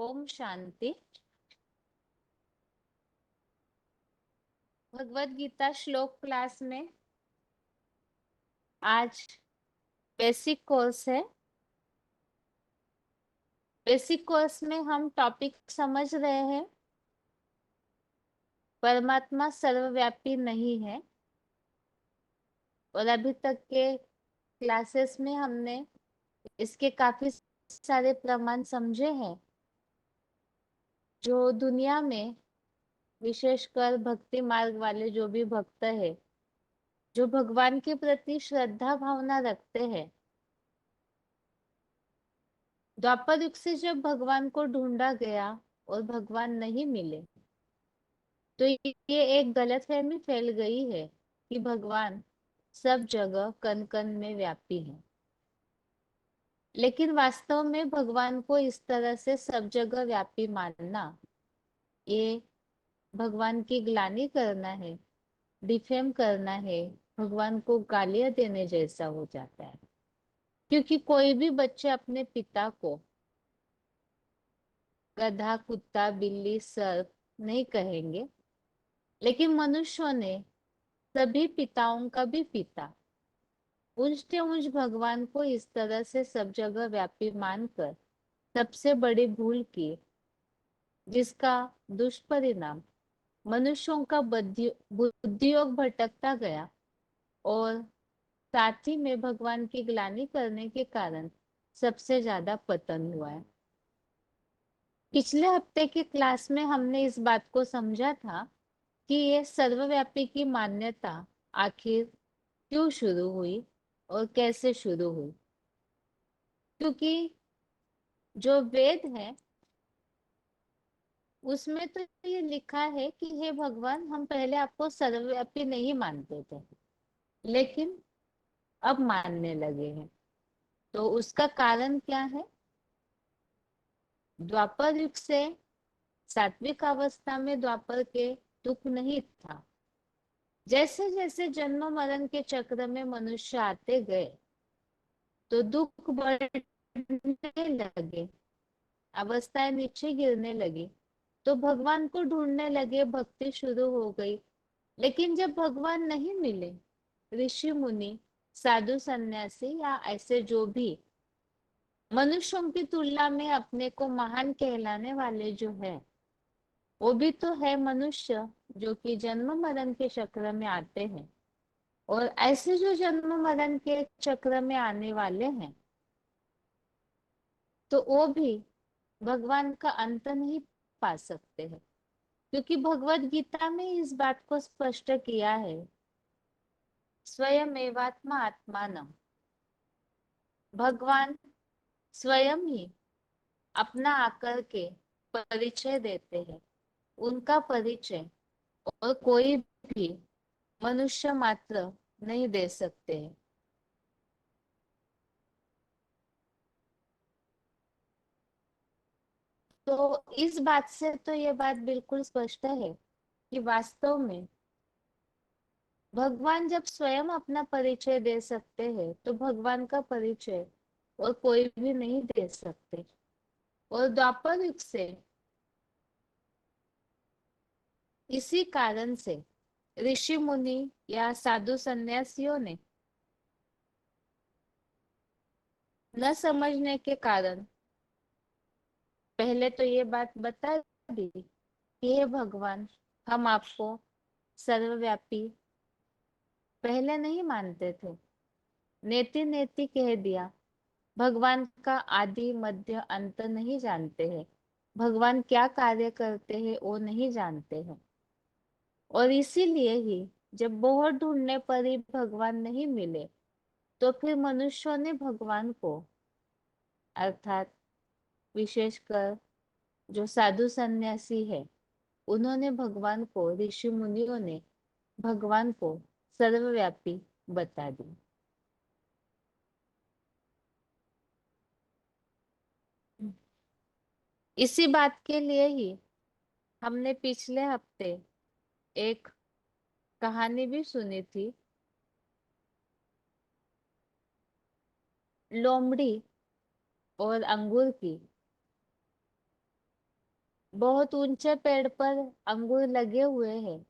ओम शांति। भगवत गीता श्लोक क्लास में आज बेसिक कोर्स है। बेसिक कोर्स में हम टॉपिक समझ रहे हैं, परमात्मा सर्वव्यापी नहीं है। और अभी तक के क्लासेस में हमने इसके काफी सारे प्रमाण समझे हैं, जो दुनिया में विशेषकर भक्ति मार्ग वाले जो भी भक्त है, जो भगवान के प्रति श्रद्धा भावना रखते हैं। द्वापर युग से जब भगवान को ढूंढा गया और भगवान नहीं मिले, तो ये एक गलतफहमी फैल गई है कि भगवान सब जगह कण कण में व्यापी है। लेकिन वास्तव में भगवान को इस तरह से सब जगह व्यापी मानना, ये भगवान की ग्लानि करना है, डिफेम करना है, भगवान को गालियां देने जैसा हो जाता है। क्योंकि कोई भी बच्चे अपने पिता को गधा, कुत्ता, बिल्ली, सर्प नहीं कहेंगे, लेकिन मनुष्यों ने सभी पिताओं का भी पिता पूजते मुझ भगवान को इस तरह से सब जगह व्यापी मानकर सबसे बड़ी भूल की, जिसका दुष्परिणाम मनुष्यों का बुद्धियोग भटकता गया और साथ ही में भगवान की ग्लानि करने के कारण सबसे ज्यादा पतन हुआ है। पिछले हफ्ते की क्लास में हमने इस बात को समझा था कि ये सर्वव्यापी की मान्यता आखिर क्यों शुरू हुई और कैसे शुरू हुई। क्योंकि जो वेद है उसमें तो ये लिखा है कि हे भगवान, हम पहले आपको सर्वव्यापी नहीं मानते थे, लेकिन अब मानने लगे हैं। तो उसका कारण क्या है? द्वापर युग से सात्विक अवस्था में द्वापर के दुख नहीं था। जैसे जैसे जन्म मरण के चक्र में मनुष्य आते गए, तो दुख बढ़ने लगे, अवस्थाएं नीचे गिरने लगी, तो भगवान को ढूंढने लगे, भक्ति शुरू हो गई। लेकिन जब भगवान नहीं मिले, ऋषि मुनि, साधु सन्यासी या ऐसे जो भी मनुष्यों की तुलना में अपने को महान कहलाने वाले जो है, वो भी तो है मनुष्य, जो कि जन्म मरण के चक्र में आते हैं। और ऐसे जो जन्म मरण के चक्र में आने वाले हैं, तो वो भी भगवान का अंत नहीं पा सकते हैं। क्योंकि भगवत गीता में इस बात को स्पष्ट किया है, स्वयं एवात्मा आत्मानम। भगवान स्वयं ही अपना आकर के परिचय देते हैं। उनका परिचय और कोई भी मनुष्य मात्र नहीं दे सकते हैं। तो इस बात से तो ये बात बिल्कुल स्पष्ट है कि वास्तव में भगवान जब स्वयं अपना परिचय दे सकते हैं, तो भगवान का परिचय और कोई भी नहीं दे सकते। और द्वापर युग से इसी कारण से ऋषि मुनि या साधु सन्यासियों ने न समझने के कारण पहले तो ये बात बता दी कि हे भगवान, हम आपको सर्वव्यापी पहले नहीं मानते थे। नेति नेति कह दिया, भगवान का आदि मध्य अंत नहीं जानते हैं, भगवान क्या कार्य करते हैं वो नहीं जानते हैं। और इसीलिए ही जब बहुत ढूंढने पर ही भगवान नहीं मिले, तो फिर मनुष्यों ने भगवान को, अर्थात विशेषकर जो साधु सन्यासी है, उन्होंने भगवान को, ऋषि मुनियों ने भगवान को सर्वव्यापी बता दी। इसी बात के लिए ही हमने पिछले हफ्ते एक कहानी भी सुनी थी, लोमड़ी और अंगूर की। बहुत ऊंचे पेड़ पर अंगूर लगे हुए हैं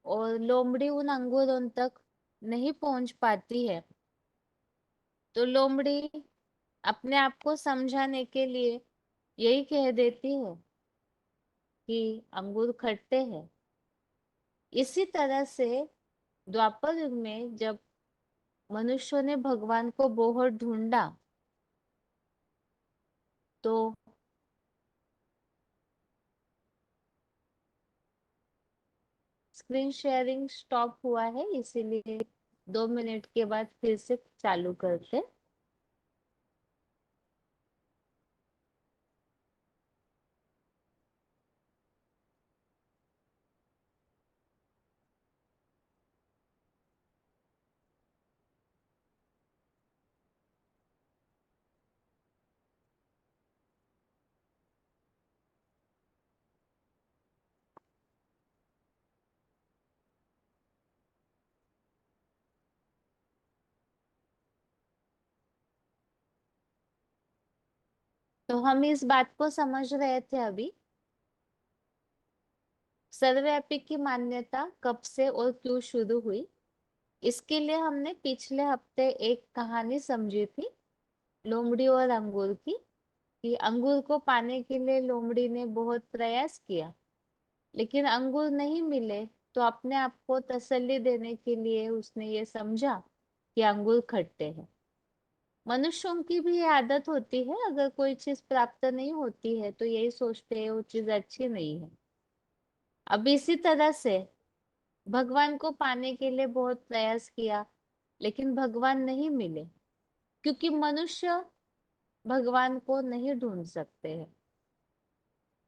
और लोमड़ी उन अंगूरों तक नहीं पहुंच पाती है, तो लोमड़ी अपने आप को समझाने के लिए यही कह देती है कि अंगूर खट्टे हैं। इसी तरह से द्वापर युग में जब मनुष्यों ने भगवान को बहुत ढूंढा, तो स्क्रीन शेयरिंग स्टॉप हुआ है, इसीलिए 2 मिनट के बाद फिर से चालू करते। तो हम इस बात को समझ रहे थे अभी, सर्वव्यापी की मान्यता कब से और क्यों शुरू हुई। इसके लिए हमने पिछले हफ्ते एक कहानी समझी थी, लोमड़ी और अंगूर की, कि अंगूर को पाने के लिए लोमड़ी ने बहुत प्रयास किया, लेकिन अंगूर नहीं मिले। तो अपने आप को तसल्ली देने के लिए उसने ये समझा कि अंगूर खट्टे हैं। मनुष्यों की भी ये आदत होती है, अगर कोई चीज प्राप्त नहीं होती है तो यही सोचते हैं वो चीज अच्छी नहीं है। अब इसी तरह से भगवान को पाने के लिए बहुत प्रयास किया, लेकिन भगवान नहीं मिले, क्योंकि मनुष्य भगवान को नहीं ढूंढ सकते हैं।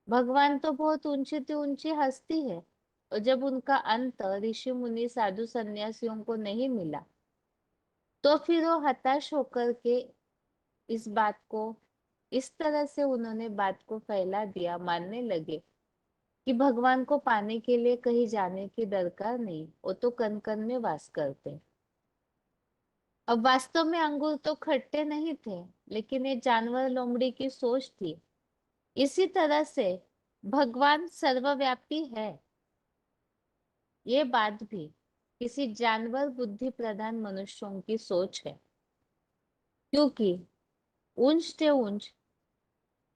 भगवान तो बहुत ऊंची थी ऊंची हस्ती है, और जब उनका अंत ऋषि मुनि साधु सन्यासियों को नहीं मिला, तो फिर वो हताश होकर के इस बात को, इस तरह से उन्होंने बात को फैला दिया, मानने लगे कि भगवान को पाने के लिए कहीं जाने की दरकार नहीं, वो तो कण कण में वास करते हैं। अब वास्तव में अंगूर तो खट्टे नहीं थे, लेकिन ये जानवर लोमड़ी की सोच थी। इसी तरह से भगवान सर्वव्यापी है, ये बात भी किसी जानवर बुद्धि प्रधान मनुष्यों की सोच है, क्योंकि ऊंच से ऊंच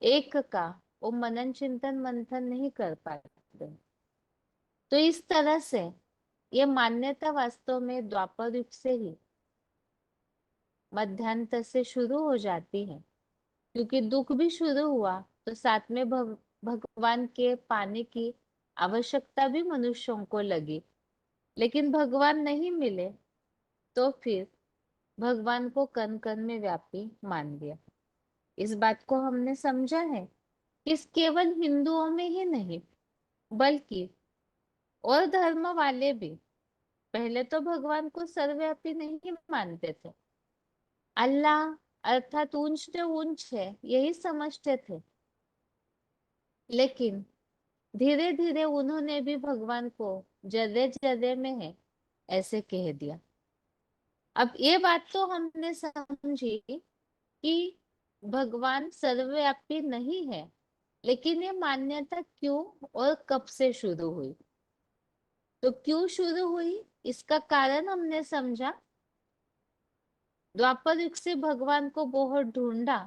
एक का वो मनन चिंतन मंथन नहीं कर पाते। तो इस तरह से ये मान्यता वास्तव में द्वापर युग से ही, मध्यांतर से शुरू हो जाती है, क्योंकि दुख भी शुरू हुआ तो साथ में भगवान के पाने की आवश्यकता भी मनुष्यों को लगी, लेकिन भगवान नहीं मिले, तो फिर भगवान को कण कण में व्यापी मान लिया। इस बात को हमने समझा है कि केवल हिंदुओं में ही नहीं, बल्कि और धर्म वाले भी पहले तो भगवान को सर्वव्यापी नहीं मानते थे। अल्लाह अर्थात ऊंच से ऊंच है यही समझते थे, लेकिन धीरे धीरे उन्होंने भी भगवान को जर्रे जर्रे में है ऐसे कह दिया। अब ये बात तो हमने समझी कि भगवान सर्वव्यापी नहीं है, लेकिन ये मान्यता क्यों और कब से शुरू हुई। तो क्यों शुरू हुई, इसका कारण हमने समझा। द्वापर युग से भगवान को बहुत ढूंढा,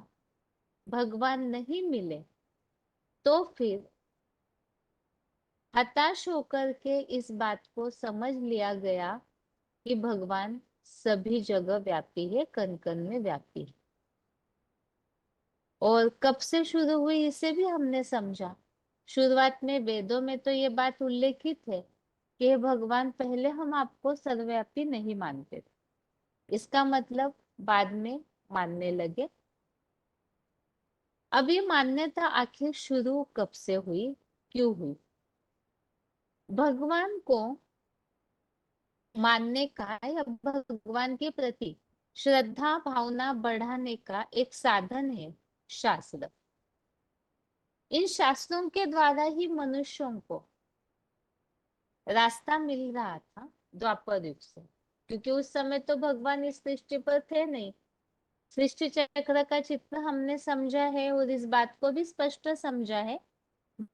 भगवान नहीं मिले, तो फिर हताश होकर के इस बात को समझ लिया गया कि भगवान सभी जगह व्यापी है, कण कण में व्यापी है। और कब से शुरू हुई इसे भी हमने समझा। शुरुआत में वेदों में तो ये बात उल्लेखित है कि हे भगवान, पहले हम आपको सर्वव्यापी नहीं मानते थे, इसका मतलब बाद में मानने लगे। अब ये मान्यता आखिर शुरू कब से हुई, क्यों हुई। भगवान को मानने का या भगवान के प्रति श्रद्धा भावना बढ़ाने का एक साधन है शास्त्र। इन शास्त्रों के द्वारा ही मनुष्यों को रास्ता मिल रहा था द्वापर युग से, क्योंकि उस समय तो भगवान इस सृष्टि पर थे नहीं। सृष्टि चक्र का चित्र हमने समझा है और इस बात को भी स्पष्ट समझा है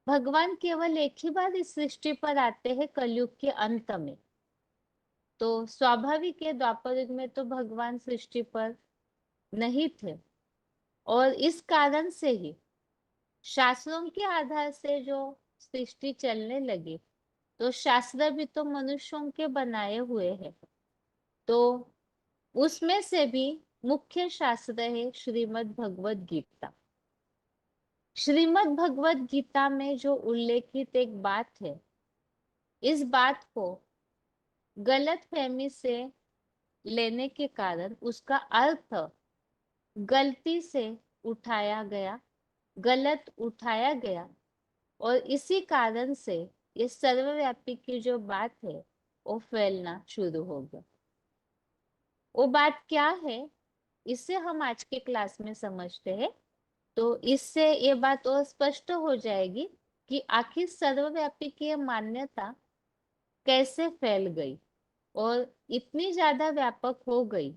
भगवान केवल एक ही बार इस सृष्टि पर आते हैं कलयुग के अंत में। तो स्वाभाविक है द्वापर युग में तो भगवान सृष्टि पर नहीं थे, और इस कारण से ही शास्त्रों के आधार से जो सृष्टि चलने लगी, तो शास्त्र भी तो मनुष्यों के बनाए हुए हैं। तो उसमें से भी मुख्य शास्त्र है श्रीमद् भगवत गीता। श्रीमद् भगवत गीता में जो उल्लेखित एक बात है, इस बात को गलत फहमी से लेने के कारण उसका अर्थ गलती से उठाया गया, गलत उठाया गया, और इसी कारण से ये सर्वव्यापी की जो बात है वो फैलना शुरू हो गया। वो बात क्या है, इसे हम आज के क्लास में समझते हैं। तो इससे ये बात और स्पष्ट हो जाएगी कि आखिर सर्वव्यापी की ये मान्यता कैसे फैल गई और इतनी ज्यादा व्यापक हो गई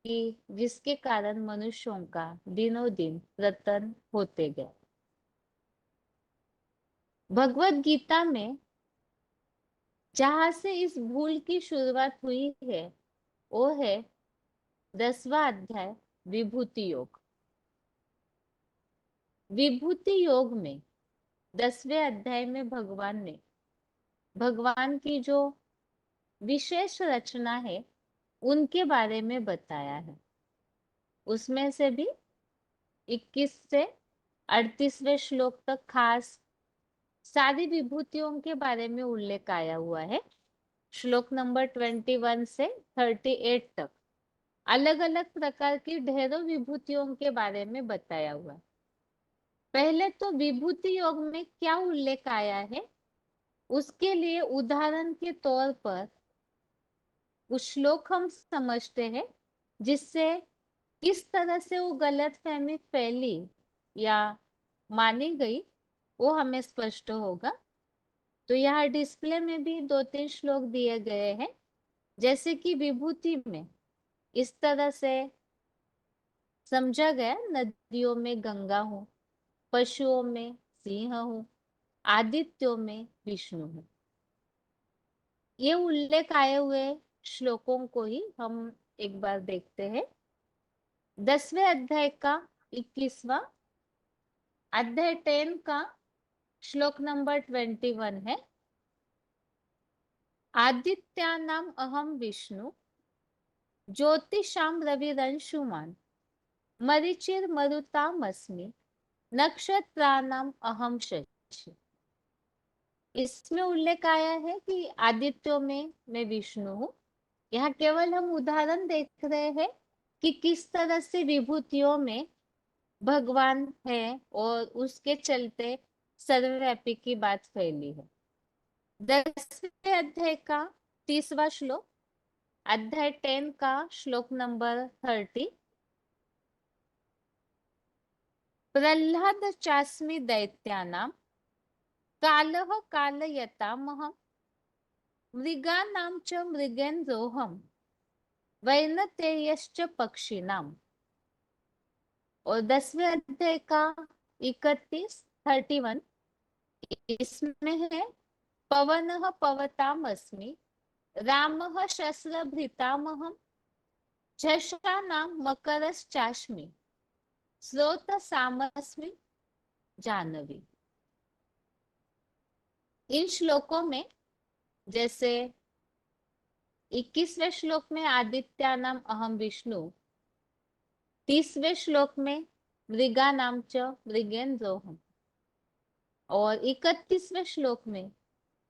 कि जिसके कारण मनुष्यों का दिनों दिन पतन होते गए। भगवत गीता में जहां से इस भूल की शुरुआत हुई है वो है 10वां अध्याय विभूति योग। विभूति योग में 10वें अध्याय में भगवान ने भगवान की जो विशेष रचना है उनके बारे में बताया है। उसमें से भी 21 से 38वें श्लोक तक खास सारी विभूतियों के बारे में उल्लेख आया हुआ है। श्लोक नंबर 21 से 38 तक अलग अलग प्रकार की ढेरों विभूतियों के बारे में बताया हुआ है। पहले तो विभूति योग में क्या उल्लेख आया है उसके लिए उदाहरण के तौर पर उस श्लोक हम समझते हैं, जिससे किस तरह से वो गलतफहमी फैली या मानी गई वो हमें स्पष्ट होगा। तो यहाँ डिस्प्ले में भी 2-3 श्लोक दिए गए हैं। जैसे कि विभूति में इस तरह से समझा गया, नदियों में गंगा हूँ, पशुओं में सिंह हूँ, आदित्यों में विष्णु हूँ। ये उल्लेख आए हुए श्लोकों को ही हम एक बार देखते हैं। 10वें अध्याय का 21वां अध्याय 10 का श्लोक नंबर 21 है। आदित्यानाम अहम विष्णु ज्योतिषाम रविरंशुमान मरीचिर मरुतामस्मि नक्षत्राणाम अहम शशि। इसमें उल्लेख आया है कि आदित्यों में मैं विष्णु हूँ। यहाँ केवल हम उदाहरण देख रहे हैं कि किस तरह से विभूतियों में भगवान है और उसके चलते सर्वव्यापी की बात फैली है। 10वें अध्याय का 30वां श्लोक, अध्याय 10 का श्लोक नंबर 30। प्रह्लाद चास्मि दैत्यानाम कालः कालयतामहं मृगानां च मृगेन्द्रोऽहं वैनतेयश्च पक्षिणाम। और 10वें अध्याय का 31 इसमें है पवनः पवतामस्मि रामः शस्त्रभृतामहं झषाणां मकरश्चास्मि स्रोतसामस्मि जानवी। इन श्लोकों में जैसे 21वें श्लोक में आदित्यानाम अहम विष्णु, 30वें श्लोक में मृगानाम च मृगेन्द्रोऽहम्, और 31वें श्लोक में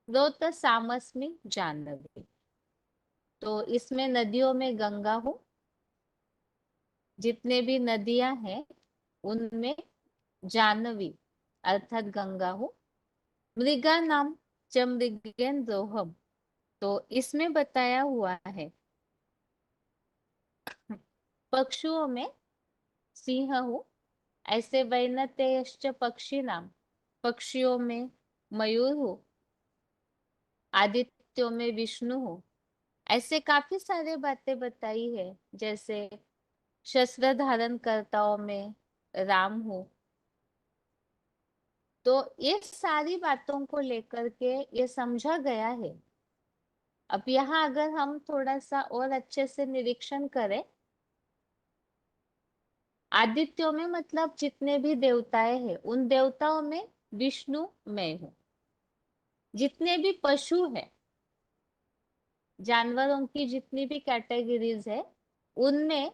स्रोतसामस्मि जानवी। तो इसमें नदियों में गंगा हूँ, जितने भी नदियां हैं उनमें जानवी अर्थात गंगा हूँ। मृगा नाम च मृगेन्द्रोऽहम्, तो इसमें बताया हुआ है पक्षुओं में सिंह हूँ। ऐसे वैनतेयश्च पक्षी नाम, पक्षियों में मयूर हूँ, आदित्यों में विष्णु हूँ। ऐसे काफी सारे बातें बताई है। जैसे शस्त्र धारण कर्ताओं में राम हूँ, तो ये सारी बातों को लेकर के ये समझा गया है। अब यहाँ अगर हम थोड़ा सा और अच्छे से निरीक्षण करें, आदित्यों में मतलब जितने भी देवताएं हैं, उन देवताओं में विष्णु मैं हूँ। जितने भी पशु हैं, जानवरों की जितनी भी कैटेगरीज है, उनमें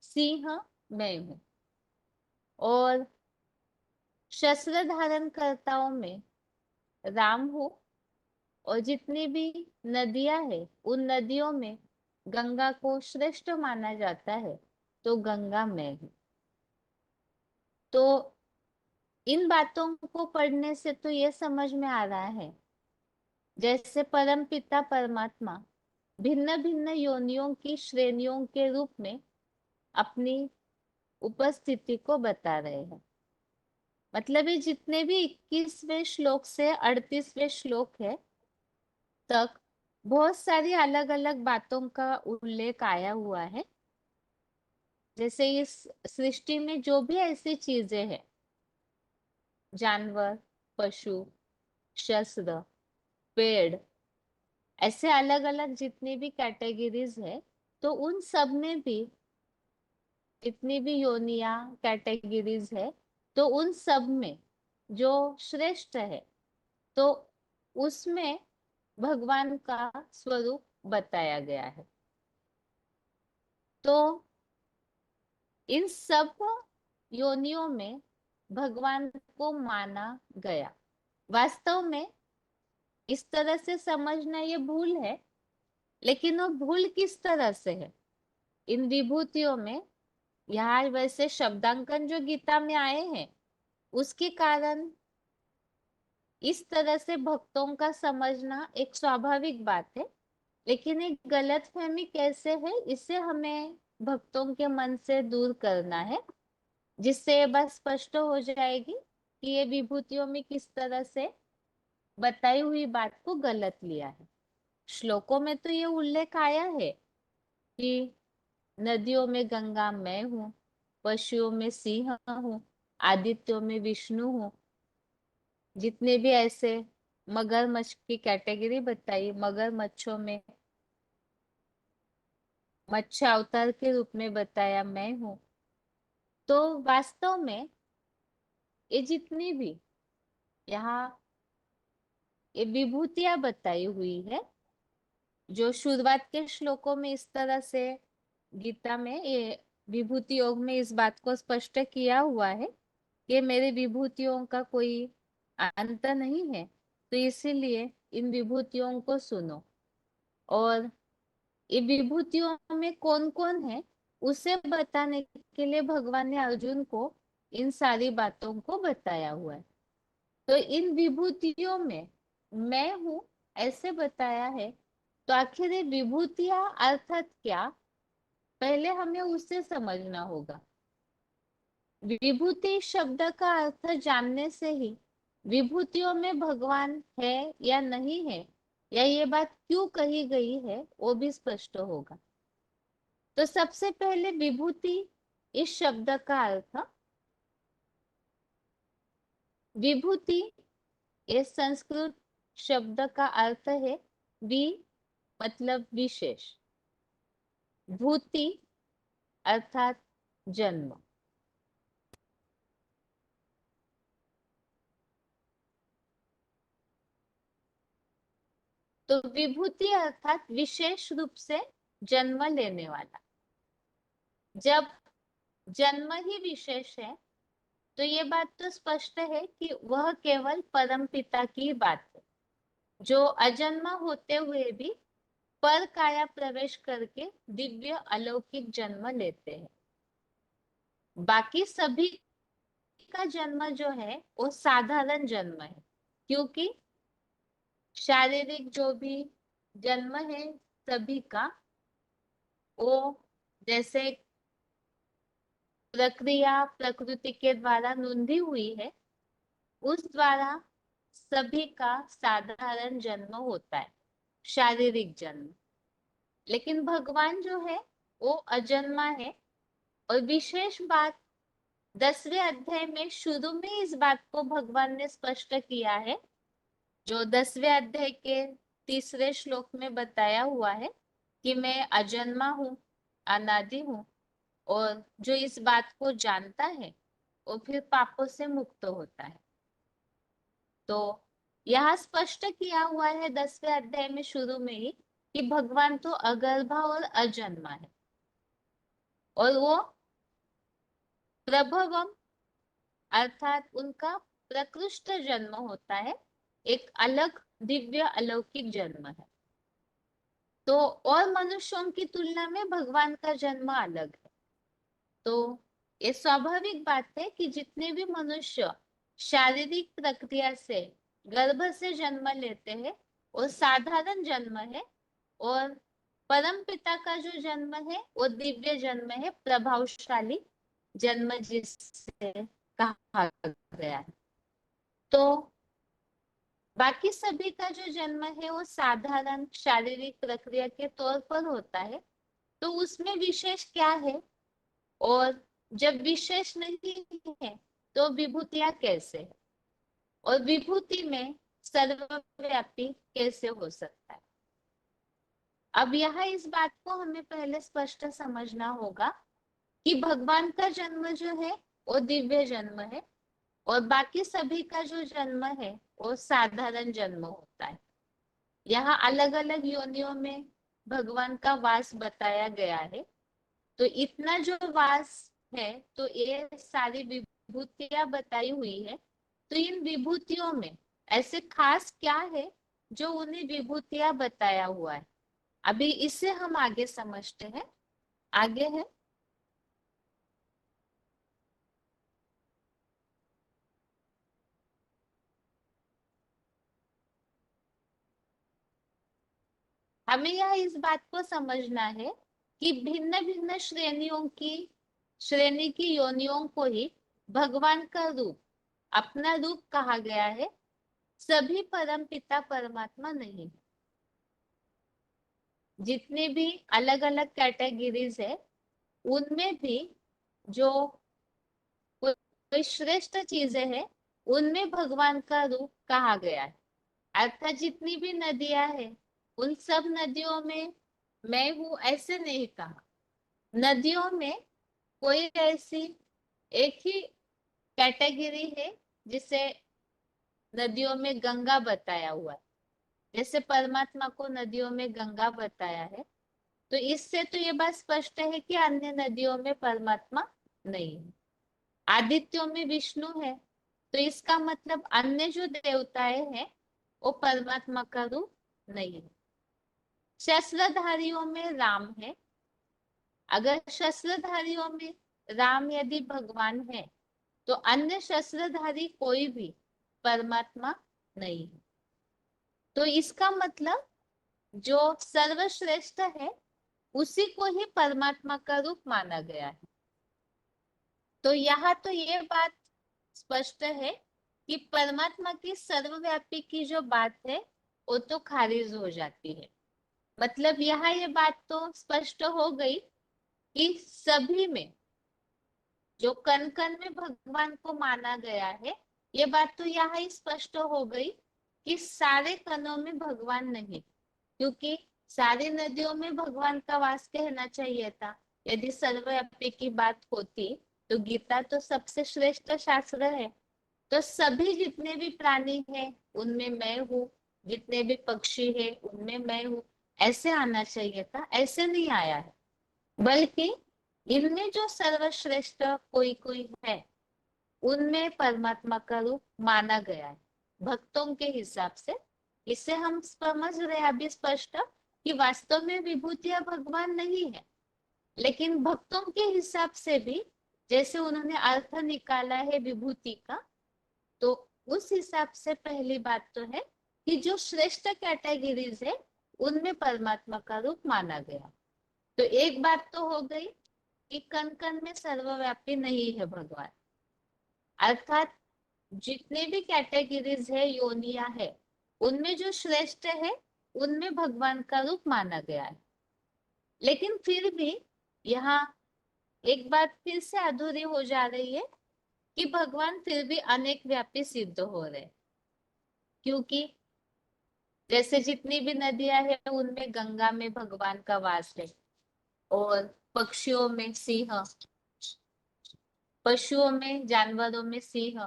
सिंह मैं हूँ। और शस्त्र धारण कर्ताओं में राम हूँ। और जितनी भी नदियां हैं, उन नदियों में गंगा को श्रेष्ठ माना जाता है, तो गंगा मैं हूँ। तो इन बातों को पढ़ने से तो ये समझ में आ रहा है, जैसे परम पिता परमात्मा भिन्न भिन्न योनियों की श्रेणियों के रूप में अपनी उपस्थिति को बता रहे हैं। मतलब ये जितने भी 21वें श्लोक से 38वें श्लोक है तक बहुत सारी अलग अलग बातों का उल्लेख आया हुआ है। जैसे इस सृष्टि में जो भी ऐसी चीजें हैं, जानवर, पशु, शस्त्र, पेड़, ऐसे अलग अलग जितनी भी कैटेगरीज है, तो उन सब में भी जितनी भी योनिया कैटेगरीज है, तो उन सब में जो श्रेष्ठ है, तो उसमें भगवान का स्वरूप बताया गया है। तो इन सब योनियों में भगवान को माना गया। वास्तव में इस तरह से समझना ये भूल है, लेकिन वो भूल किस तरह से है? इन विभूतियों में यहाँ वैसे शब्दांकन जो गीता में आए हैं, उसके कारण इस तरह से भक्तों का समझना एक स्वाभाविक बात है। लेकिन एक गलतफहमी कैसे है, इसे हमें भक्तों के मन से दूर करना है, जिससे ये बात स्पष्ट हो जाएगी कि ये विभूतियों में किस तरह से बताई हुई बात को गलत लिया है। श्लोकों में तो ये उल्लेख आया है कि नदियों में गंगा मैं हूँ, पशुओं में सिंह हूँ, आदित्यों में विष्णु हूँ। जितने भी ऐसे मगरमच्छ की कैटेगरी बताई, मगरमच्छों में मत्स्य अवतार के रूप में बताया मैं हूँ। तो वास्तव में ये जितनी भी यहाँ ये विभूतियां बताई हुई है, जो शुरुआत के श्लोकों में इस तरह से गीता में ये विभूति योग में इस बात को स्पष्ट किया हुआ है कि मेरे विभूतियों का कोई अंत नहीं है, तो इसीलिए इन विभूतियों को सुनो। और ये विभूतियों में कौन कौन है, उसे बताने के लिए भगवान ने अर्जुन को इन सारी बातों को बताया हुआ है। तो इन विभूतियों में मैं हूं ऐसे बताया है। तो आखिर ये विभूतियां अर्थात क्या, पहले हमें उसे समझना होगा। विभूति शब्द का अर्थ जानने से ही विभूतियों में भगवान है या नहीं है, या ये बात क्यों कही गई है, वो भी स्पष्ट होगा। तो सबसे पहले विभूति इस शब्द का अर्थ, विभूति ये संस्कृत शब्द का अर्थ है वि मतलब विशेष, भूति अर्थात जन्म। तो विभूति अर्थात विशेष रूप से जन्म लेने वाला। जब जन्म ही विशेष है, तो ये बात तो स्पष्ट है कि वह केवल परम पिता की बात है, जो अजन्मा होते हुए भी पर काया प्रवेश करके दिव्य अलौकिक जन्म लेते हैं। बाकी सभी का जन्म जो है वो साधारण जन्म है, क्योंकि शारीरिक जो भी जन्म है सभी का, वो जैसे प्रक्रिया प्रकृति के द्वारा नोंधी हुई है, उस द्वारा सभी का साधारण जन्म होता है, शारीरिक जन्म। लेकिन भगवान जो है वो अजन्मा है। और विशेष बात 10वें अध्याय में शुरू में इस बात को भगवान ने स्पष्ट किया है, जो 10वें अध्याय के 3रे श्लोक में बताया हुआ है कि मैं अजन्मा हूँ, अनादि हूँ, और जो इस बात को जानता है वो फिर पापों से मुक्त होता है। तो यहाँ स्पष्ट किया हुआ है 10वें अध्याय में शुरू में ही कि भगवान तो अगर्भा और अजन्मा है, और वो प्रभवम अर्थात उनका प्रकृष्ट जन्म होता है, एक अलग दिव्य अलौकिक जन्म है। तो और मनुष्यों की तुलना में भगवान का जन्म अलग है। तो ये स्वाभाविक बात है कि जितने भी मनुष्य शारीरिक प्रक्रिया से गर्भ से जन्म लेते हैं वो साधारण जन्म है, और परम पिता का जो जन्म है वो दिव्य जन्म है, प्रभावशाली जन्म जिससे कहा गया है। तो बाकी सभी का जो जन्म है वो साधारण शारीरिक प्रक्रिया के तौर पर होता है, तो उसमें विशेष क्या है? और जब विशेष नहीं है तो विभूतियां कैसे है? और विभूति में सर्वव्यापी कैसे हो सकता है? अब यहाँ इस बात को हमें पहले स्पष्ट समझना होगा कि भगवान का जन्म जो है वो दिव्य जन्म है, और बाकी सभी का जो जन्म है वो साधारण जन्म होता है। यहाँ अलग अलग योनियों में भगवान का वास बताया गया है। तो इतना जो वास है, तो ये सारी विभूतियां बताई हुई है। तो इन विभूतियों में ऐसे खास क्या है जो उन्हें विभूतियां बताया हुआ है? अभी इसे हम आगे समझते हैं। आगे है, हमें यह इस बात को समझना है कि भिन्न भिन्न श्रेणी की योनियों को ही भगवान का रूप, अपना रूप कहा गया है। सभी परम पिता परमात्मा नहीं है। जितने भी अलग अलग कैटेगरीज है उनमें भी जो कोई श्रेष्ठ चीजें हैं उनमें भगवान का रूप कहा गया है। अर्थात जितनी भी नदियां हैं उन सब नदियों में मैं हूँ ऐसे नहीं कहा। नदियों में कोई ऐसी एक ही कैटेगरी है जिसे नदियों में गंगा बताया हुआ है, जैसे परमात्मा को नदियों में गंगा बताया है। तो इससे तो ये बात स्पष्ट है कि अन्य नदियों में परमात्मा नहीं है। आदित्यों में विष्णु है, तो इसका मतलब अन्य जो देवताएं हैं वो परमात्मा का रूप नहीं है। शस्त्रधारियों में राम है। अगर शस्त्रधारियों में राम यदि भगवान है तो अन्य शस्त्रधारी कोई भी परमात्मा नहीं है। तो इसका मतलब जो सर्वश्रेष्ठ है उसी को ही परमात्मा का रूप माना गया है। तो यहाँ तो ये बात स्पष्ट है कि परमात्मा की सर्वव्यापी की जो बात है वो तो खारिज हो जाती है। मतलब यहाँ ये बात तो स्पष्ट हो गई कि सभी में जो कण कण में भगवान को माना गया है, ये बात तो यहाँ ही स्पष्ट हो गई कि सारे कणों में भगवान नहीं, क्योंकि सारी नदियों में भगवान का वास कहना चाहिए था। यदि सर्वव्यापी की बात होती तो गीता तो सबसे श्रेष्ठ शास्त्र है। तो सभी जितने भी प्राणी हैं उनमें मैं हूँ, जितने भी पक्षी हैं उनमें मैं हूँ, ऐसे आना चाहिए था। ऐसे नहीं आया है, बल्कि इनमें जो सर्वश्रेष्ठ कोई कोई है उनमें परमात्मा का रूप माना गया है भक्तों के हिसाब से। इससे हम समझ रहे हैं अभी स्पष्ट कि वास्तव में विभूतियां भगवान नहीं है, लेकिन भक्तों के हिसाब से भी जैसे उन्होंने अर्थ निकाला है विभूति का, तो उस हिसाब से पहली बात तो है कि जो श्रेष्ठ कैटेगरीज है उनमें परमात्मा का रूप माना गया। तो एक बात तो हो गई कि कण कण में सर्वव्यापी नहीं है भगवान, अर्थात जितने भी कैटेगरीज है योनिया है उनमें जो श्रेष्ठ है उनमें भगवान का रूप माना गया है। लेकिन फिर भी यहाँ एक बात फिर से अधूरी हो जा रही है कि भगवान फिर भी अनेक व्यापी सिद्ध हो रहे, क्योंकि जैसे जितनी भी नदियां हैं उनमें गंगा में भगवान का वास है, और पक्षियों में सिंह, पशुओं में जानवरों में सिंह,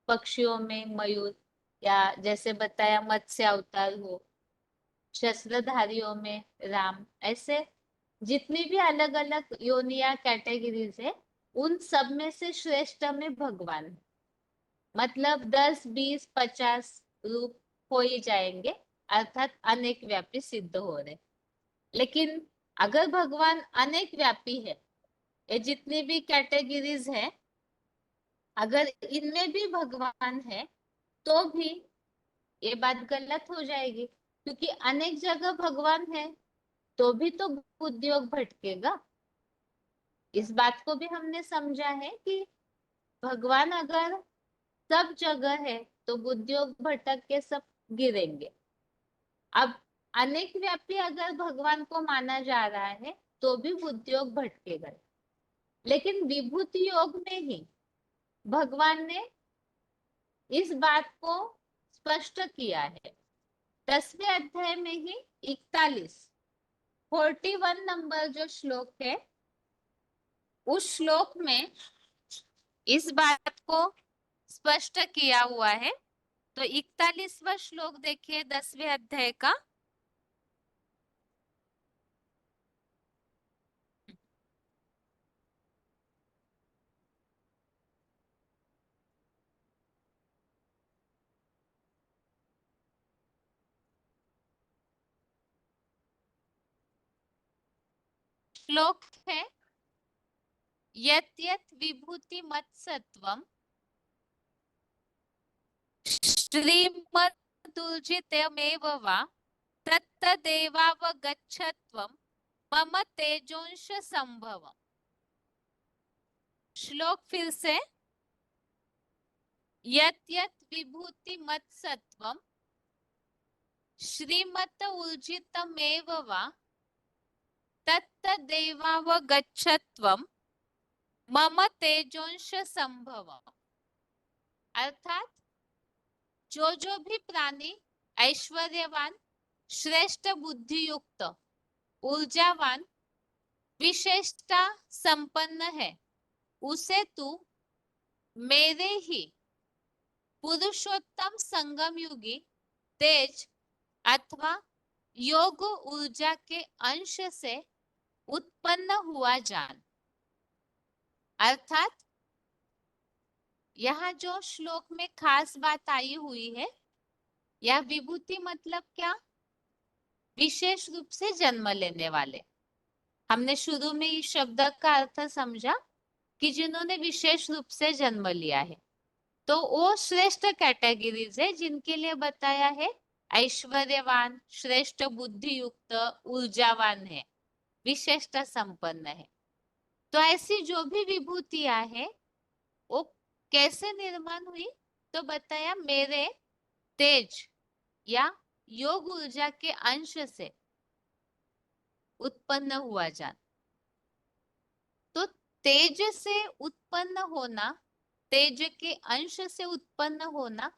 पक्षियों में मयूर, या जैसे बताया मत्स्य अवतार हो, शस्त्रधारियों में राम, ऐसे जितनी भी अलग अलग योनिया कैटेगरीज है उन सब में से श्रेष्ठ में भगवान है। मतलब 10, 20, 50 रूप हो ही जाएंगे, अर्थात अनेक व्यापी सिद्ध हो रहे। लेकिन अगर भगवान अनेक व्यापी है, ये जितनी भी कैटेगरीज है, अगर इनमें भी भगवान है तो भी ये बात गलत हो जाएगी, क्योंकि अनेक जगह भगवान है तो भी तो बुद्धियोग भटकेगा। इस बात को भी हमने समझा है कि भगवान अगर सब जगह है तो बुद्धियोग भटक के सब गिरेंगे। अब अनेक व्यापी अगर भगवान को माना जा रहा है तो भी बुद्धियोग भटकेगा। लेकिन विभूति योग में ही भगवान ने इस बात को स्पष्ट किया है। 10वें अध्याय में ही 41 नंबर जो श्लोक है, उस श्लोक में इस बात को स्पष्ट किया हुआ है। तो 41वां श्लोक देखिए 10वें अध्याय का। श्लोक है, यत् यत् विभूति मत्सत्वम श्रीमदुर्जितमेव वा तत्तदेवावगच्छत्वं मम तेजोंश संभवम्। श्लोक फिर से, यत् यत् विभूति मत्सत्वम श्रीमत ऊर्जितमेव वा तत्तदेवावगच्छत्वं मम तेजोंश संभवम्। अर्थात जो भी प्राणी ऐश्वर्यवान, श्रेष्ठ बुद्धि युक्त, ऊर्जावान, विशेषता संपन्न है, उसे तू मेरे ही पुरुषोत्तम संगम युगी तेज अथवा योग ऊर्जा के अंश से उत्पन्न हुआ जान। अर्थात यहाँ जो श्लोक में खास बात आई हुई है, यह विभूति मतलब क्या? विशेष रूप से जन्म लेने वाले। हमने शुरू में इस शब्द का अर्थ समझा कि जिन्होंने विशेष रूप से जन्म लिया है, तो वो श्रेष्ठ कैटेगरीज है जिनके लिए बताया है ऐश्वर्यवान, श्रेष्ठ बुद्धि युक्त, ऊर्जावान है, विशेषता संपन्न है। तो ऐसी जो भी विभूतियां है वो कैसे निर्माण हुई? तो बताया मेरे तेज या योग ऊर्जा के अंश से उत्पन्न हुआ जान। तो तेज से उत्पन्न होना, तेज के अंश से उत्पन्न होना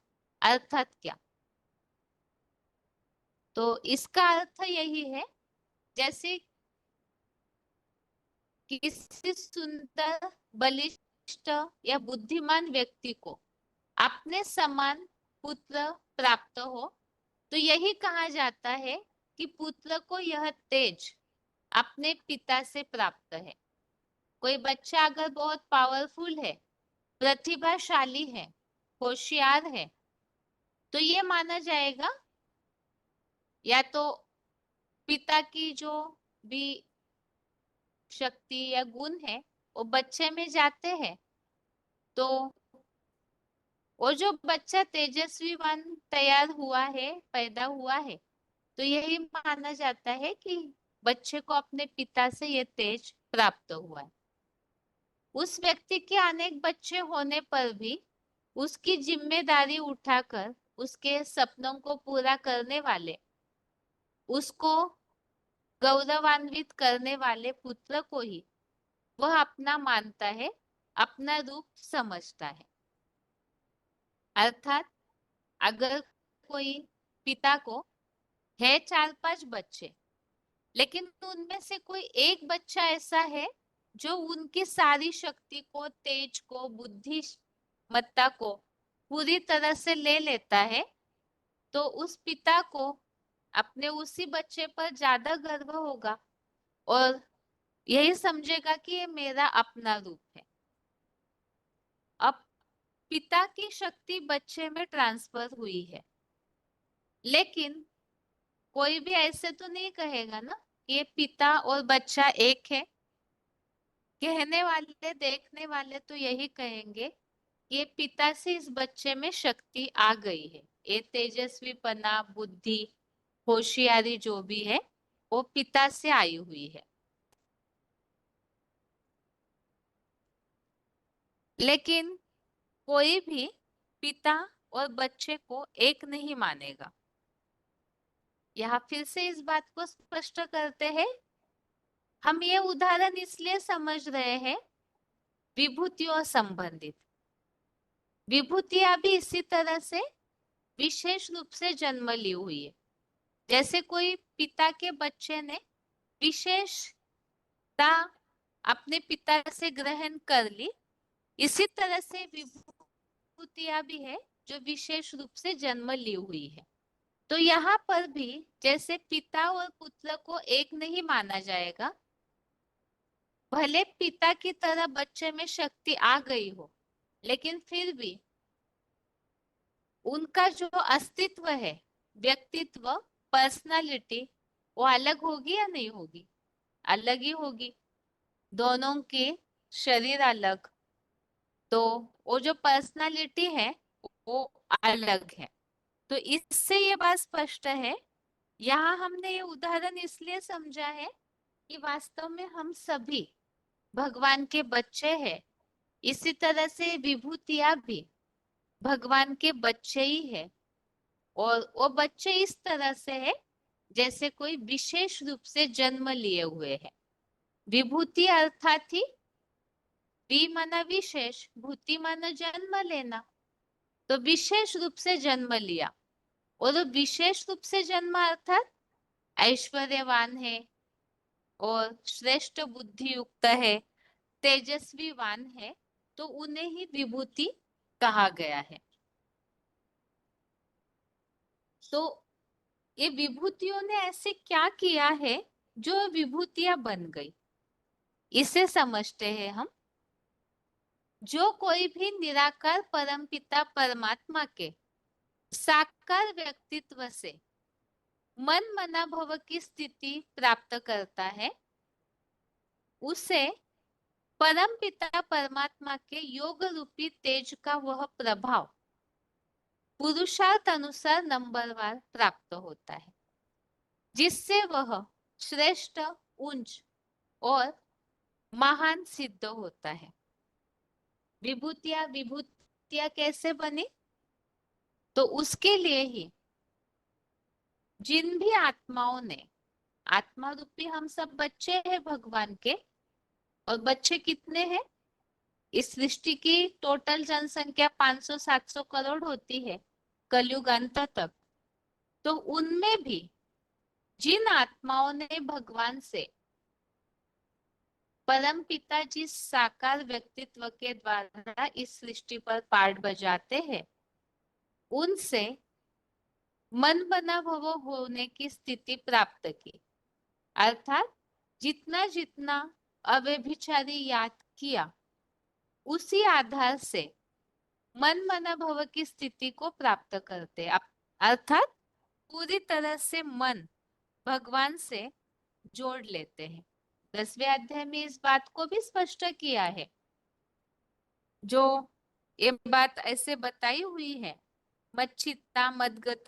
अर्थात क्या? तो इसका अर्थ यही है, जैसे किसी सुंदर, बलिष्ठ या बुद्धिमान व्यक्ति को अपने समान पुत्र प्राप्त हो, तो यही कहा जाता है कि पुत्र को यह तेज अपने पिता से प्राप्त है। कोई बच्चा अगर बहुत पावरफुल है, प्रतिभाशाली है, होशियार है, तो ये माना जाएगा या तो पिता की जो भी शक्ति या गुण है वो बच्चे में जाते हैं, तो वो जो बच्चा तेजस्वीवान तैयार हुआ है, पैदा हुआ है, तो यही माना जाता है कि बच्चे को अपने पिता से ये तेज प्राप्त हुआ है। उस व्यक्ति के अनेक बच्चे होने पर भी उसकी जिम्मेदारी उठाकर उसके सपनों को पूरा करने वाले, उसको गौरवान्वित करने वाले पुत्र को ही वह अपना मानता है अपना रूप समझता है। अर्थात अगर कोई पिता को है 4-5 बच्चे, लेकिन उनमें से कोई एक बच्चा ऐसा है जो उनकी सारी शक्ति को, तेज को, बुद्धिमत्ता को पूरी तरह से ले लेता है, तो उस पिता को अपने उसी बच्चे पर ज्यादा गर्व होगा और यही समझेगा कि ये मेरा अपना रूप है। अब पिता की शक्ति बच्चे में ट्रांसफर हुई है, लेकिन कोई भी ऐसे तो नहीं कहेगा ना कि ये पिता और बच्चा एक है। कहने वाले, देखने वाले तो यही कहेंगे, ये पिता से इस बच्चे में शक्ति आ गई है, ये तेजस्वीपना, बुद्धि, होशियारी जो भी है वो पिता से आई हुई है। लेकिन कोई भी पिता और बच्चे को एक नहीं मानेगा। यहाँ फिर से इस बात को स्पष्ट करते हैं, हम ये उदाहरण इसलिए समझ रहे हैं विभूतियों संबंधित। विभूतियां भी इसी तरह से विशेष रूप से जन्म ली हुई है। जैसे कोई पिता के बच्चे ने विशेषता अपने पिता से ग्रहण कर ली, इसी तरह से विभूतियां भी है जो विशेष रूप से जन्म ली हुई है। तो यहाँ पर भी जैसे पिता और पुत्र को एक नहीं माना जाएगा, भले पिता की तरह बच्चे में शक्ति आ गई हो, लेकिन फिर भी उनका जो अस्तित्व है, व्यक्तित्व, पर्सनालिटी, वो अलग होगी या नहीं होगी? अलग ही होगी। दोनों के शरीर अलग, तो वो जो पर्सनालिटी है वो अलग है। तो इससे ये बात स्पष्ट है, यहाँ हमने ये उदाहरण इसलिए समझा है कि वास्तव में हम सभी भगवान के बच्चे हैं। इसी तरह से विभूतियां भी भगवान के बच्चे ही है, और वो बच्चे इस तरह से है जैसे कोई विशेष रूप से जन्म लिए हुए है। विभूति अर्थात ही वि माना विशेष, भूति माना जन्म लेना, तो विशेष रूप से जन्म लिया। और विशेष रूप से जन्म अर्थात ऐश्वर्यवान है और श्रेष्ठ बुद्धि युक्त है, तेजस्वीवान है, तो उन्हें ही विभूति कहा गया है। तो ये विभूतियों ने ऐसे क्या किया है जो विभूतियां बन गई, इसे समझते हैं हम। जो कोई भी निराकार परमपिता परमात्मा के साकार व्यक्तित्व से मन मना भव की स्थिति प्राप्त करता है, उसे परम पिता परमात्मा के योग रूपी तेज का वह प्रभाव पुरुषार्थ अनुसार नंबरवार प्राप्त होता है, जिससे वह श्रेष्ठ, उच्च और महान सिद्ध होता है। विभूतियां कैसे बनी? तो उसके लिए ही जिन भी आत्माओं ने, आत्मा रूपी हम सब बच्चे हैं भगवान के, और बच्चे कितने हैं? इस सृष्टि की टोटल जनसंख्या 500-700 करोड़ होती है कलयुग अंत तक। तो उनमें भी जिन आत्माओं ने भगवान से परम पिता जिस साकार व्यक्तित्व के द्वारा इस सृष्टि पर पाठ बजाते हैं, उनसे मन बना भव होने की स्थिति प्राप्त की। अर्थात जितना जितना अव्यभिचारी याद किया, उसी आधार से मन मना भव की स्थिति को प्राप्त करते। अर्थात पूरी तरह से मन भगवान से जोड़ लेते हैं। 10वें अध्याय में इस बात को भी स्पष्ट किया है। जो ये बात ऐसे बताई हुई है, मच्चित्ता मद्गत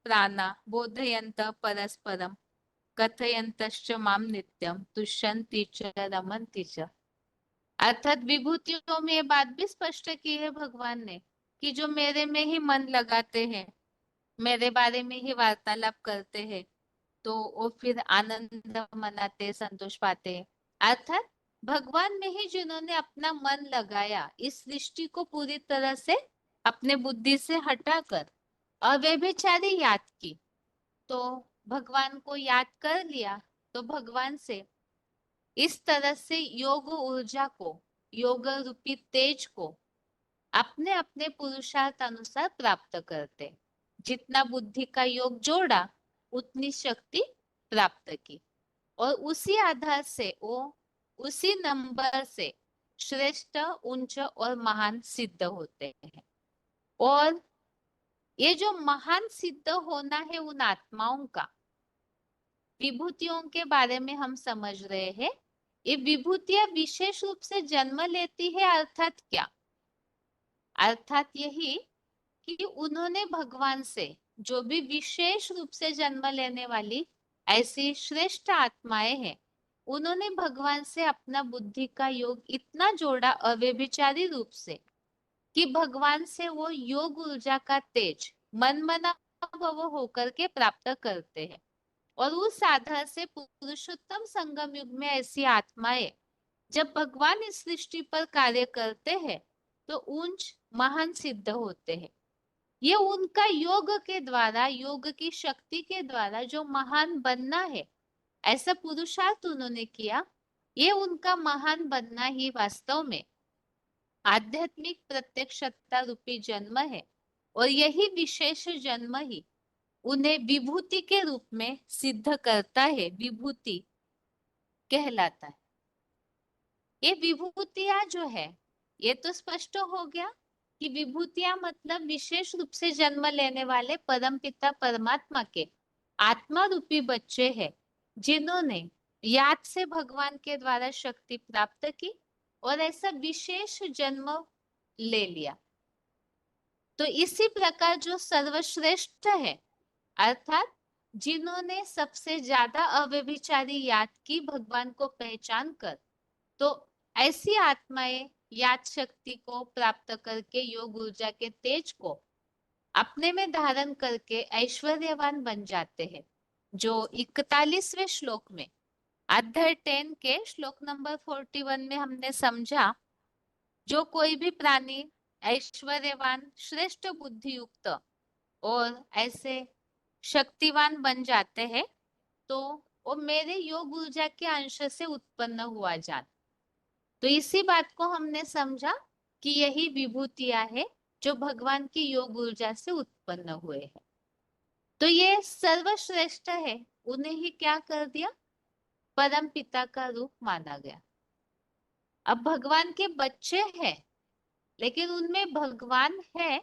प्राणा बोधयंत परस्परम कथयंतश्च माम नित्यम तुष्यन्ति च रमन्ति च। अर्थात विभूतियों में ये बात भी स्पष्ट की है भगवान ने कि जो मेरे में ही मन लगाते हैं, मेरे बारे में ही वार्तालाप करते हैं, तो वो फिर आनंद मनाते, संतोष पाते हैं। अर्थात भगवान में ही जिन्होंने अपना मन लगाया, इस सृष्टि को पूरी तरह से अपने बुद्धि से हटाकर अव्यभिचारी याद की, तो भगवान को याद कर लिया, तो भगवान से इस तरह से योग ऊर्जा को, योग रूपी तेज को अपने अपने पुरुषार्थ अनुसार प्राप्त करते। जितना बुद्धि का योग जोड़ा, उतनी शक्ति प्राप्त की, और उसी आधार से वो उसी नंबर से श्रेष्ठ, उच्च और महान सिद्ध होते हैं। और ये जो महान सिद्ध होना है उन आत्माओं का, विभूतियों के बारे में हम समझ रहे हैं। ये विभूतियां विशेष रूप से जन्म लेती है, अर्थात क्या? अर्थात यही कि उन्होंने भगवान से, जो भी विशेष रूप से जन्म लेने वाली ऐसी श्रेष्ठ आत्माएं हैं, उन्होंने भगवान से अपना बुद्धि का योग इतना जोड़ा अव्यभिचारी रूप से कि भगवान से वो योग ऊर्जा का तेज मनमना भव होकर के प्राप्त करते हैं। और उस आधार से पुरुषोत्तम संगम युग में ऐसी आत्माएं जब भगवान इस सृष्टि पर कार्य करते हैं, तो उच्च महान सिद्ध होते हैं। ये उनका योग के द्वारा, योग की शक्ति के द्वारा जो महान बनना है, ऐसा पुरुषार्थ उन्होंने किया। ये उनका महान बनना ही वास्तव में आध्यात्मिक प्रत्यक्षता रूपी जन्म है, और यही विशेष जन्म ही उन्हें विभूति के रूप में सिद्ध करता है, विभूति कहलाता है। ये विभूतियां जो है, ये तो स्पष्ट हो गया कि विभूतियां मतलब विशेष रूप से जन्म लेने वाले परम पिता परमात्मा के आत्मा रूपी बच्चे हैं, जिन्होंने याद से भगवान के द्वारा शक्ति प्राप्त की और ऐसा विशेष जन्म ले लिया। तो इसी प्रकार जो सर्वश्रेष्ठ है, अर्थात जिन्होंने सबसे ज्यादा अव्यभिचारी याद की भगवान को पहचान कर, तो ऐसी आत्माएं याद शक्ति को प्राप्त करके योग ऊर्जा के तेज को अपने में धारण करके ऐश्वर्यवान बन जाते हैं। जो 41वें श्लोक में, अध्याय 10 के श्लोक नंबर 41 में हमने समझा, जो कोई भी प्राणी ऐश्वर्यवान, श्रेष्ठ बुद्धि युक्त और ऐसे शक्तिवान बन जाते हैं, तो वो मेरे योग ऊर्जा के अंश से उत्पन्न हुआ जान। तो इसी बात को हमने समझा कि यही विभूतियां है जो भगवान की योग ऊर्जा से उत्पन्न हुए हैं। तो ये सर्वश्रेष्ठ है, उन्हें ही क्या कर दिया, परम पिता का रूप माना गया। अब भगवान के बच्चे हैं, लेकिन उनमें भगवान है,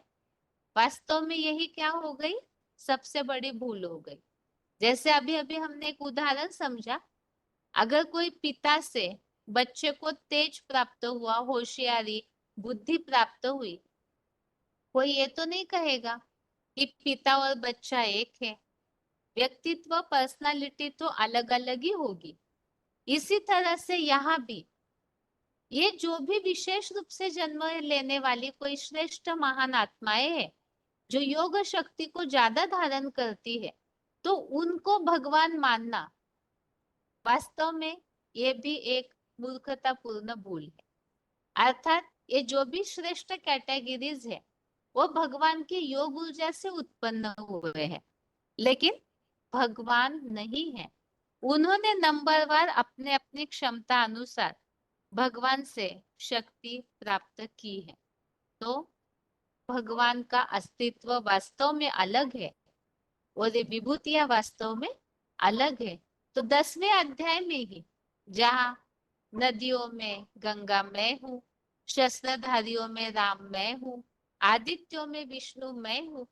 वास्तव में यही क्या हो गई, सबसे बड़ी भूल हो गई। जैसे अभी अभी हमने एक उदाहरण समझा, अगर कोई पिता से बच्चे को तेज प्राप्त हुआ, होशियारी, बुद्धि प्राप्त हुई, कोई ये तो नहीं कहेगा कि पिता और बच्चा एक है। व्यक्तित्व, पर्सनालिटी तो अलग अलग ही होगी। इसी तरह से यहाँ भी ये जो भी विशेष रूप से जन्म लेने वाली कोई श्रेष्ठ महान आत्माएं हैं, जो योग शक्ति को ज्यादा धारण करती है, तो उनको भगवान मानना वास्तव में ये भी एक मूर्खतापूर्ण भूल है। अर्थात ये जो भी श्रेष्ठ कैटेगरीज है, वो भगवान की योग ऊर्जा से उत्पन्न हुए हैं, लेकिन भगवान नहीं है। उन्होंने नंबरवार अपने अपनी क्षमता अनुसार भगवान से शक्ति प्राप्त की है। तो भगवान का अस्तित्व वास्तव में अलग है और ये विभूतियां वास्तव में अलग है। तो 10वें अध्याय में ही, जहाँ नदियों में गंगा मैं हूँ, शस्त्रधारियों में राम मैं हूँ, आदित्यों में विष्णु मैं हूँ,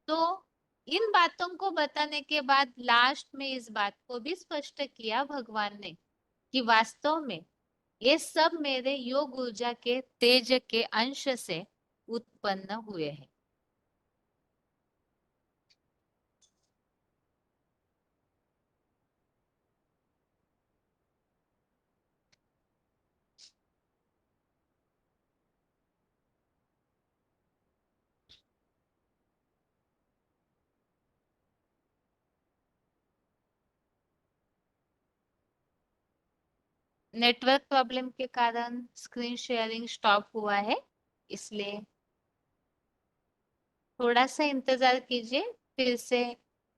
तो इन बातों को बताने के बाद लास्ट में इस बात को भी स्पष्ट किया भगवान ने कि वास्तव में ये सब मेरे योग ऊर्जा के तेज के अंश से उत्पन्न हुए हैं। नेटवर्क प्रॉब्लम के कारण स्क्रीन शेयरिंग स्टॉप हुआ है, इसलिए थोड़ा सा इंतजार कीजिए, फिर से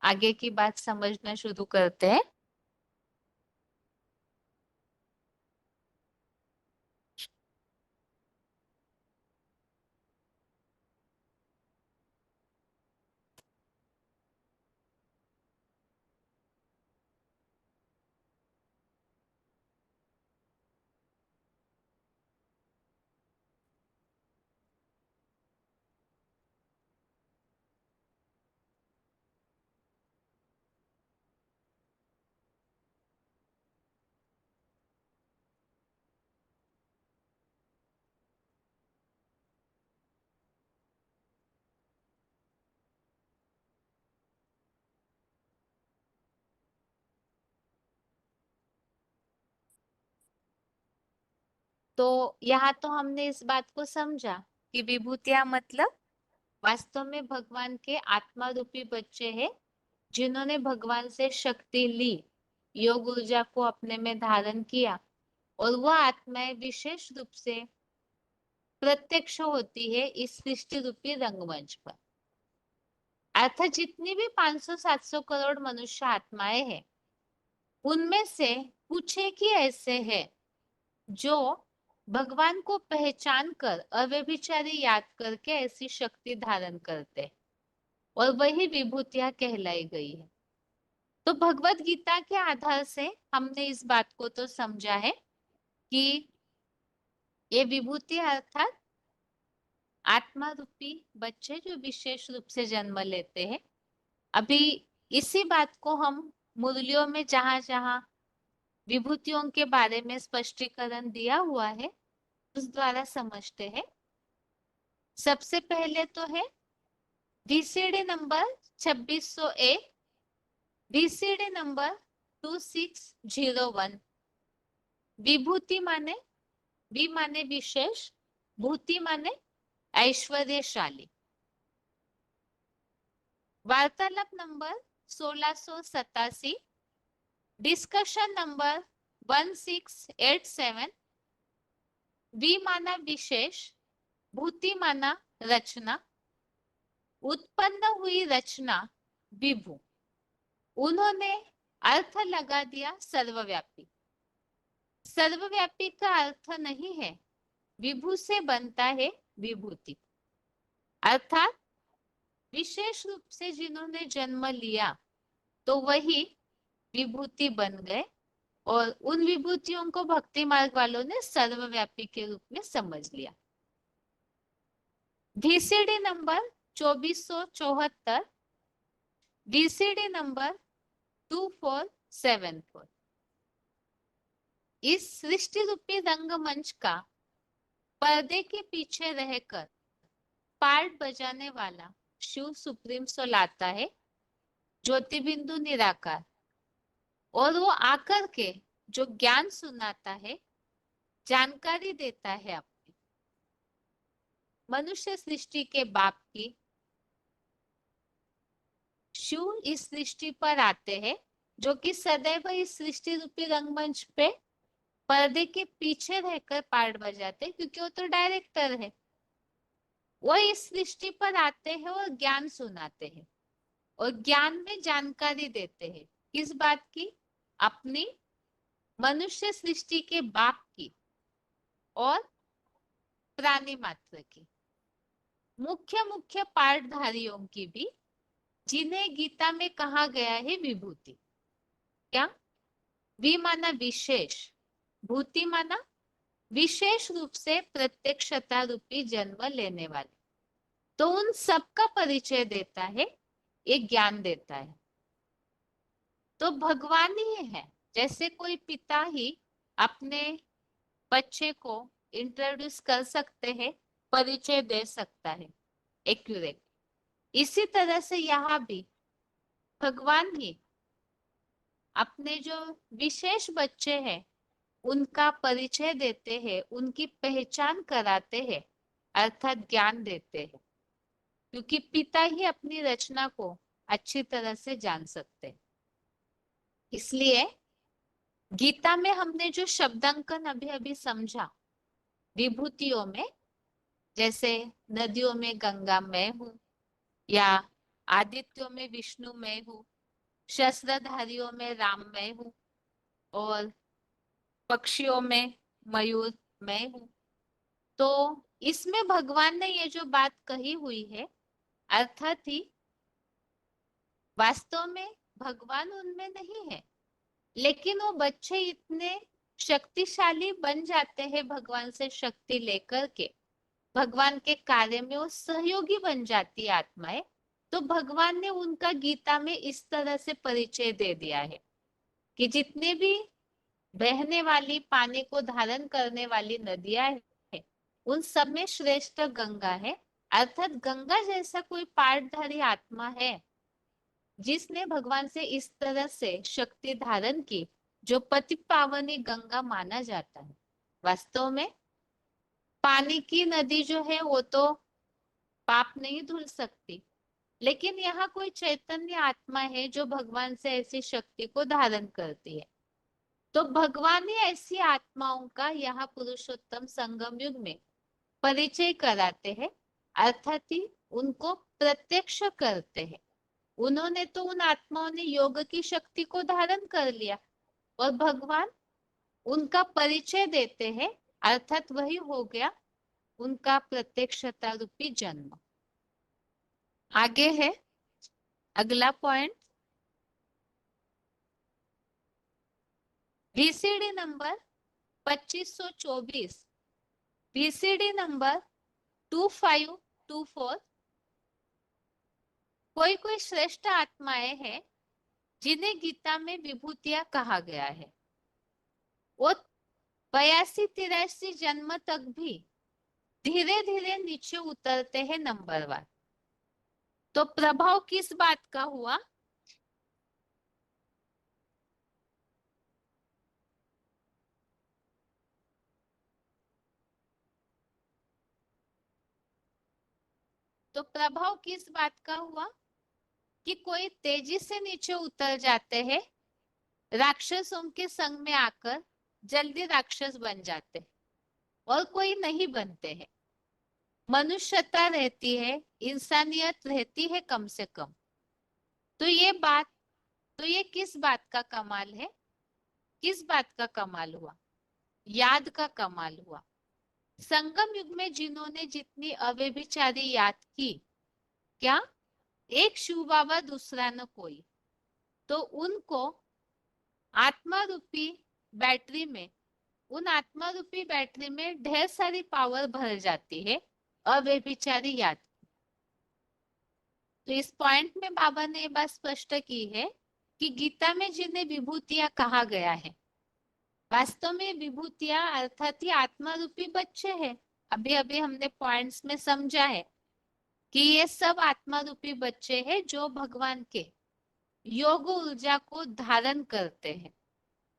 आगे की बात समझना शुरू करते हैं। तो यहाँ तो हमने इस बात को समझा कि विभूतियां मतलब वास्तव में भगवान के आत्मा रूपी बच्चे हैं, जिन्होंने भगवान से शक्ति ली, योग ऊर्जा को अपने में धारण किया, और वह आत्माएं विशेष रूप से प्रत्यक्ष होती है इस सृष्टि रूपी रंगमंच पर। अर्थात जितनी भी 500-700 करोड़ मनुष्य आत्माएं हैं, उनमें से कुछ एक ही ऐसे हैं जो भगवान को पहचान कर अव्यभिचारी याद करके ऐसी शक्ति धारण करते, और वही विभूतियां कहलाई गई है। तो भगवत गीता के आधार से हमने इस बात को तो समझा है कि ये विभूति अर्थात आत्मा रूपी बच्चे जो विशेष रूप से जन्म लेते हैं। अभी इसी बात को हम मुरलियों में जहां जहां विभूतियों के बारे में स्पष्टीकरण दिया हुआ है, उस द्वारा समझते हैं। सबसे पहले तो है VCD नंबर 2601, VCD नंबर 2601। विभूति माने, वि माने विशेष, भूति माने ऐश्वर्यशाली। वार्तालाप नंबर 1687, डिस्कशन नंबर 1687। वि माना विशेष, भूति माना रचना, उत्पन्न हुई रचना विभू। उन्होंने अर्थ लगा दिया सर्वव्यापी। सर्वव्यापी का अर्थ नहीं है विभू से बनता है विभूति, अर्थात विशेष रूप से जिन्होंने जन्म लिया तो वही विभूति बन गए, और उन विभूतियों को भक्ति मार्ग वालों ने सर्वव्यापी के रूप में समझ लिया। VCD number 2474, VCD number 2474। इस सृष्टि रूपी रंगमंच का पर्दे के पीछे रहकर पार्ट बजाने वाला शिव सुप्रीम सोल आता है, ज्योति बिंदु निराकार, और वो आकर के जो ज्ञान सुनाता है, जानकारी देता है अपनी मनुष्य सृष्टि के बाप की। शिव इस सृष्टि पर आते हैं, जो कि सदैव इस सृष्टि रूपी रंगमंच पे पर्दे के पीछे रहकर पार्ट बजाते हैं, क्योंकि वो तो डायरेक्टर है। वो इस सृष्टि पर आते हैं और ज्ञान सुनाते हैं, और ज्ञान में जानकारी देते हैं। किस बात की? अपनी मनुष्य सृष्टि के बाप की और प्राणी मात्र की, मुख्य मुख्य पाठधारियों की भी, जिन्हें गीता में कहा गया है विभूति। क्या? वि माना विशेष, भूति माना विशेष रूप से प्रत्यक्षता रूपी जन्म लेने वाले। तो उन सबका परिचय देता है, एक ज्ञान देता है। तो भगवान ही है। जैसे कोई पिता ही अपने बच्चे को इंट्रोड्यूस कर सकते हैं, परिचय दे सकता है एक्यूरेट, इसी तरह से यहाँ भी भगवान ही अपने जो विशेष बच्चे हैं उनका परिचय देते हैं, उनकी पहचान कराते हैं, अर्थात ज्ञान देते हैं, क्योंकि पिता ही अपनी रचना को अच्छी तरह से जान सकते हैं। इसलिए गीता में हमने जो शब्दांकन अभी अभी समझा, विभूतियों में, जैसे नदियों में गंगा मैं हूँ, या आदित्यों में विष्णु मैं हूँ, शस्त्रधारियों में राम मैं हूँ, और पक्षियों में मयूर मैं हूँ। तो इसमें भगवान ने ये जो बात कही हुई है, अर्थात ही वास्तव में भगवान उनमें नहीं है, लेकिन वो बच्चे इतने शक्तिशाली बन जाते हैं भगवान से शक्ति लेकर के, भगवान के कार्य में वो सहयोगी बन जाती है आत्माएं। तो भगवान ने उनका गीता में इस तरह से परिचय दे दिया है कि जितने भी बहने वाली, पानी को धारण करने वाली नदियां है, उन सब में श्रेष्ठ गंगा है। अर्थात गंगा जैसा कोई पाठधारी आत्मा है जिसने भगवान से इस तरह से शक्ति धारण की, जो पति पावनी गंगा माना जाता है। वास्तव में पानी की नदी जो है वो तो पाप नहीं धुल सकती, लेकिन यहाँ कोई चैतन्य आत्मा है जो भगवान से ऐसी शक्ति को धारण करती है। तो भगवान ही ऐसी आत्माओं का यहाँ पुरुषोत्तम संगम युग में परिचय कराते हैं, अर्थात ही उनको प्रत्यक्ष करते हैं। उन्होंने तो, उन आत्माओं ने योग की शक्ति को धारण कर लिया, और भगवान उनका परिचय देते हैं, अर्थात वही हो गया उनका प्रत्यक्षता रूपी जन्म। आगे है अगला point, VCD number 2524, VCD number 2524। कोई कोई श्रेष्ठ आत्माएं हैं जिन्हें गीता में विभूतियां कहा गया है, वो 82-83 जन्म तक भी धीरे धीरे नीचे उतरते हैं नंबरवार। तो प्रभाव किस बात का हुआ? तो प्रभाव किस बात का हुआ कि कोई तेजी से नीचे उतर जाते हैं, राक्षसों के संग में आकर जल्दी राक्षस बन जाते हैं, और कोई नहीं बनते हैं। मनुष्यता रहती है, इंसानियत रहती है कम से कम। तो ये बात, तो ये किस बात का कमाल है? किस बात का कमाल हुआ? याद का कमाल हुआ। संगम युग में जिन्होंने जितनी अव्यभिचारी याद की, क्या एक शिव बाबा दूसरा न कोई, तो उनको आत्मा रूपी बैटरी में, उन आत्मा रूपी बैटरी में ढेर सारी पावर भर जाती है अव्यभिचारी याद। तो इस पॉइंट में बाबा ने ये बात स्पष्ट की है कि गीता में जिन्हें विभूतियां कहा गया है, वास्तव में विभूतियां अर्थात ही आत्मा रूपी बच्चे हैं। अभी अभी हमने पॉइंट्स में समझा है कि ये सब आत्मा रूपी बच्चे हैं जो भगवान के योग ऊर्जा को धारण करते हैं,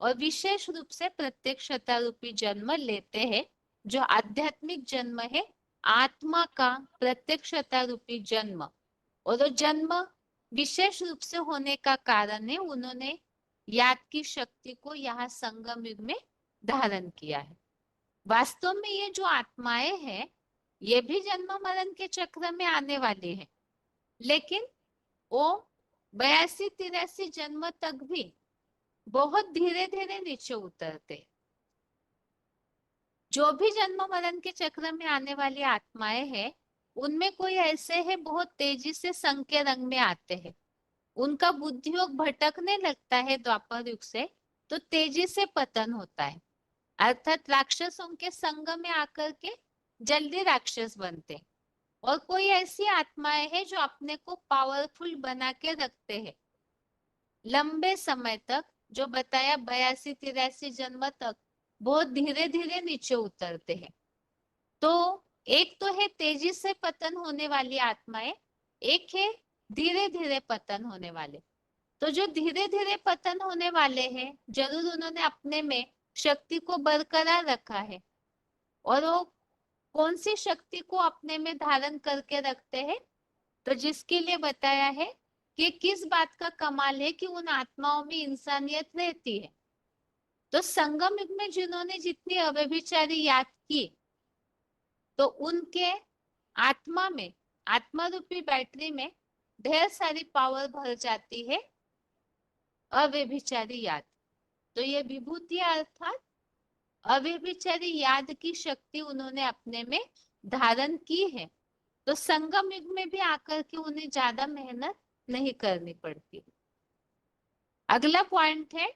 और विशेष रूप से प्रत्यक्षता रूपी जन्म लेते हैं, जो आध्यात्मिक जन्म है, आत्मा का प्रत्यक्षता रूपी जन्म। और वो जन्म विशेष रूप से होने का कारण है उन्होंने याद की शक्ति को यहाँ संगम युग में धारण किया है। वास्तव में ये जो आत्माएं हैं, ये भी जन्म मरण के चक्र में आने वाली है, लेकिन वो 82-83 जन्म तक भी बहुत धीरे धीरे नीचे उतरते। जो भी जन्म मरण के चक्र में आने वाली आत्माएं हैं, उनमें कोई ऐसे है बहुत तेजी से संख्या रंग में आते हैं, उनका बुद्धियोग भटकने लगता है द्वापर युग से, तो तेजी से पतन होता है, अर्थात राक्षसों के संग में आकर के जल्दी राक्षस बनते। और कोई ऐसी आत्माएं हैं जो अपने को पावरफुल बना के रखते हैं लंबे समय तक, जो बताया 82-83 जन्म तक बहुत धीरे धीरे नीचे उतरते हैं। तो एक तो है तेजी से पतन होने वाली आत्माएं, एक है धीरे धीरे पतन होने वाले। तो जो धीरे धीरे पतन होने वाले हैं, जरूर उन्होंने अपने में शक्ति को बरकरार रखा है, और वो कौन सी शक्ति को अपने में धारण करके रखते हैं? तो जिसके लिए बताया है कि किस बात का कमाल है कि उन आत्माओं में इंसानियत रहती है। तो संगम युग में जिन्होंने जितनी अव्यभिचारी याद की, तो उनके आत्मा में, आत्मा रूपी बैटरी में ढेर सारी पावर भर जाती है अव्यभिचारी याद। तो ये विभूति अर्थात अव्यभिचारी याद की शक्ति उन्होंने अपने में धारण की है। तो संगम युग में भी आकर के उन्हें ज्यादा मेहनत नहीं करनी पड़ती। अगला पॉइंट है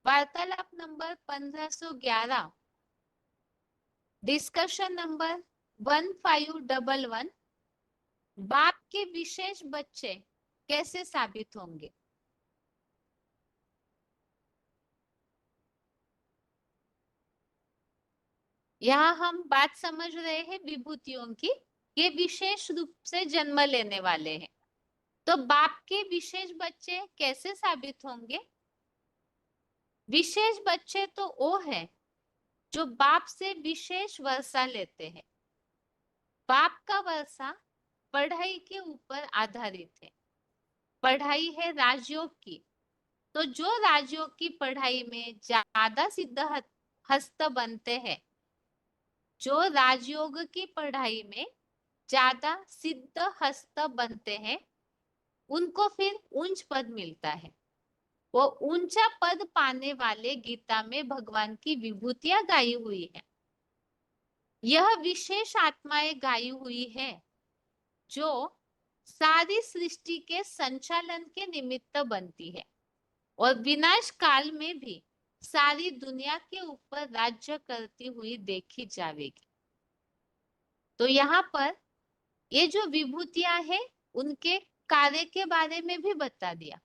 वार्तालाप नंबर 1511, डिस्कशन नंबर 1511, बाप के विशेष बच्चे कैसे साबित होंगे। यहाँ हम बात समझ रहे हैं विभूतियों की, ये विशेष रूप से जन्म लेने वाले हैं। तो बाप के विशेष बच्चे कैसे साबित होंगे। विशेष बच्चे तो वो है जो बाप से विशेष वर्षा लेते हैं। बाप का वर्षा पढ़ाई के ऊपर आधारित है। पढ़ाई है राजयोग की, तो जो राजयोग की पढ़ाई में ज्यादा सिद्ध हस्त बनते हैं, जो राजयोग की पढ़ाई में ज्यादा सिद्ध हस्त बनते हैं, उनको फिर उच्च पद मिलता है। वो ऊंचा पद पाने वाले गीता में भगवान की विभूतियां गाई हुई है। यह विशेष आत्माएं गाई हुई है जो सारी सृष्टि के संचालन के निमित्त बनती है और विनाश काल में भी सारी दुनिया के ऊपर राज्य करती हुई देखी जाएगी। तो यहाँ पर ये जो विभूतियां हैं उनके कार्य के बारे में भी बता दिया।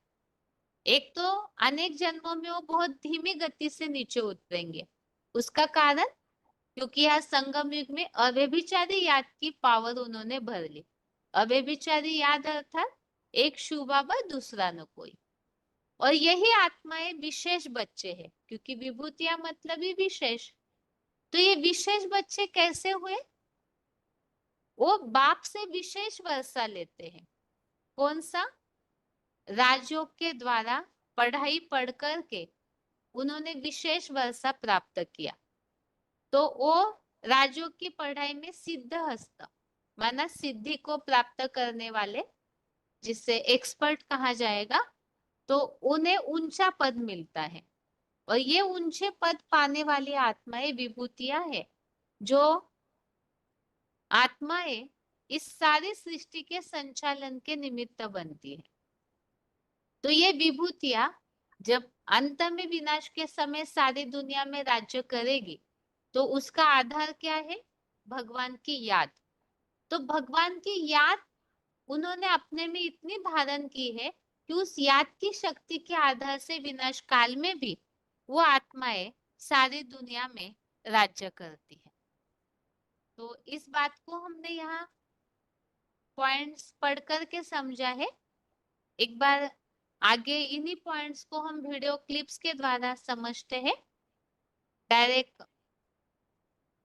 एक तो अनेक जन्मों में वो बहुत धीमी गति से नीचे उतरेंगे, उसका कारण क्योंकि यहाँ संगम युग में अव्यभिचारी याद की पावर उन्होंने भर ली। अव्यभिचारी याद अर्थात एक शिव बाबा दूसरा न कोई। और यही आत्माएं विशेष बच्चे हैं, क्योंकि विभूतियां मतलब ही विशेष। तो ये विशेष बच्चे कैसे हुए। वो बाप से विशेष वर्षा लेते हैं। कौन सा। राजयोग के द्वारा पढ़ाई पढ़ करके उन्होंने विशेष वर्षा प्राप्त किया। तो वो राजयोग की पढ़ाई में सिद्ध हस्त माना सिद्धि को प्राप्त करने वाले, जिससे एक्सपर्ट कहा जाएगा, तो उन्हें ऊंचा पद मिलता है। और ये ऊंचे पद पाने वाली आत्माएं विभूतियां है जो आत्माएं इस सारी सृष्टि के संचालन के निमित्त बनती है। तो ये विभूतियां जब अंत में विनाश के समय सारी दुनिया में राज्य करेगी, तो उसका आधार क्या है। भगवान की याद। तो भगवान की याद उन्होंने अपने में इतनी धारण की है कि उस याद की शक्ति के आधार से विनाश काल में भी वो आत्माएं सारी दुनिया में राज्य करती है। तो इस बात को हमने यहाँ पॉइंट्स पढ़ करके समझा है। एक बार आगे इन्हीं पॉइंट्स को हम वीडियो क्लिप्स के द्वारा समझते हैं। डायरेक्ट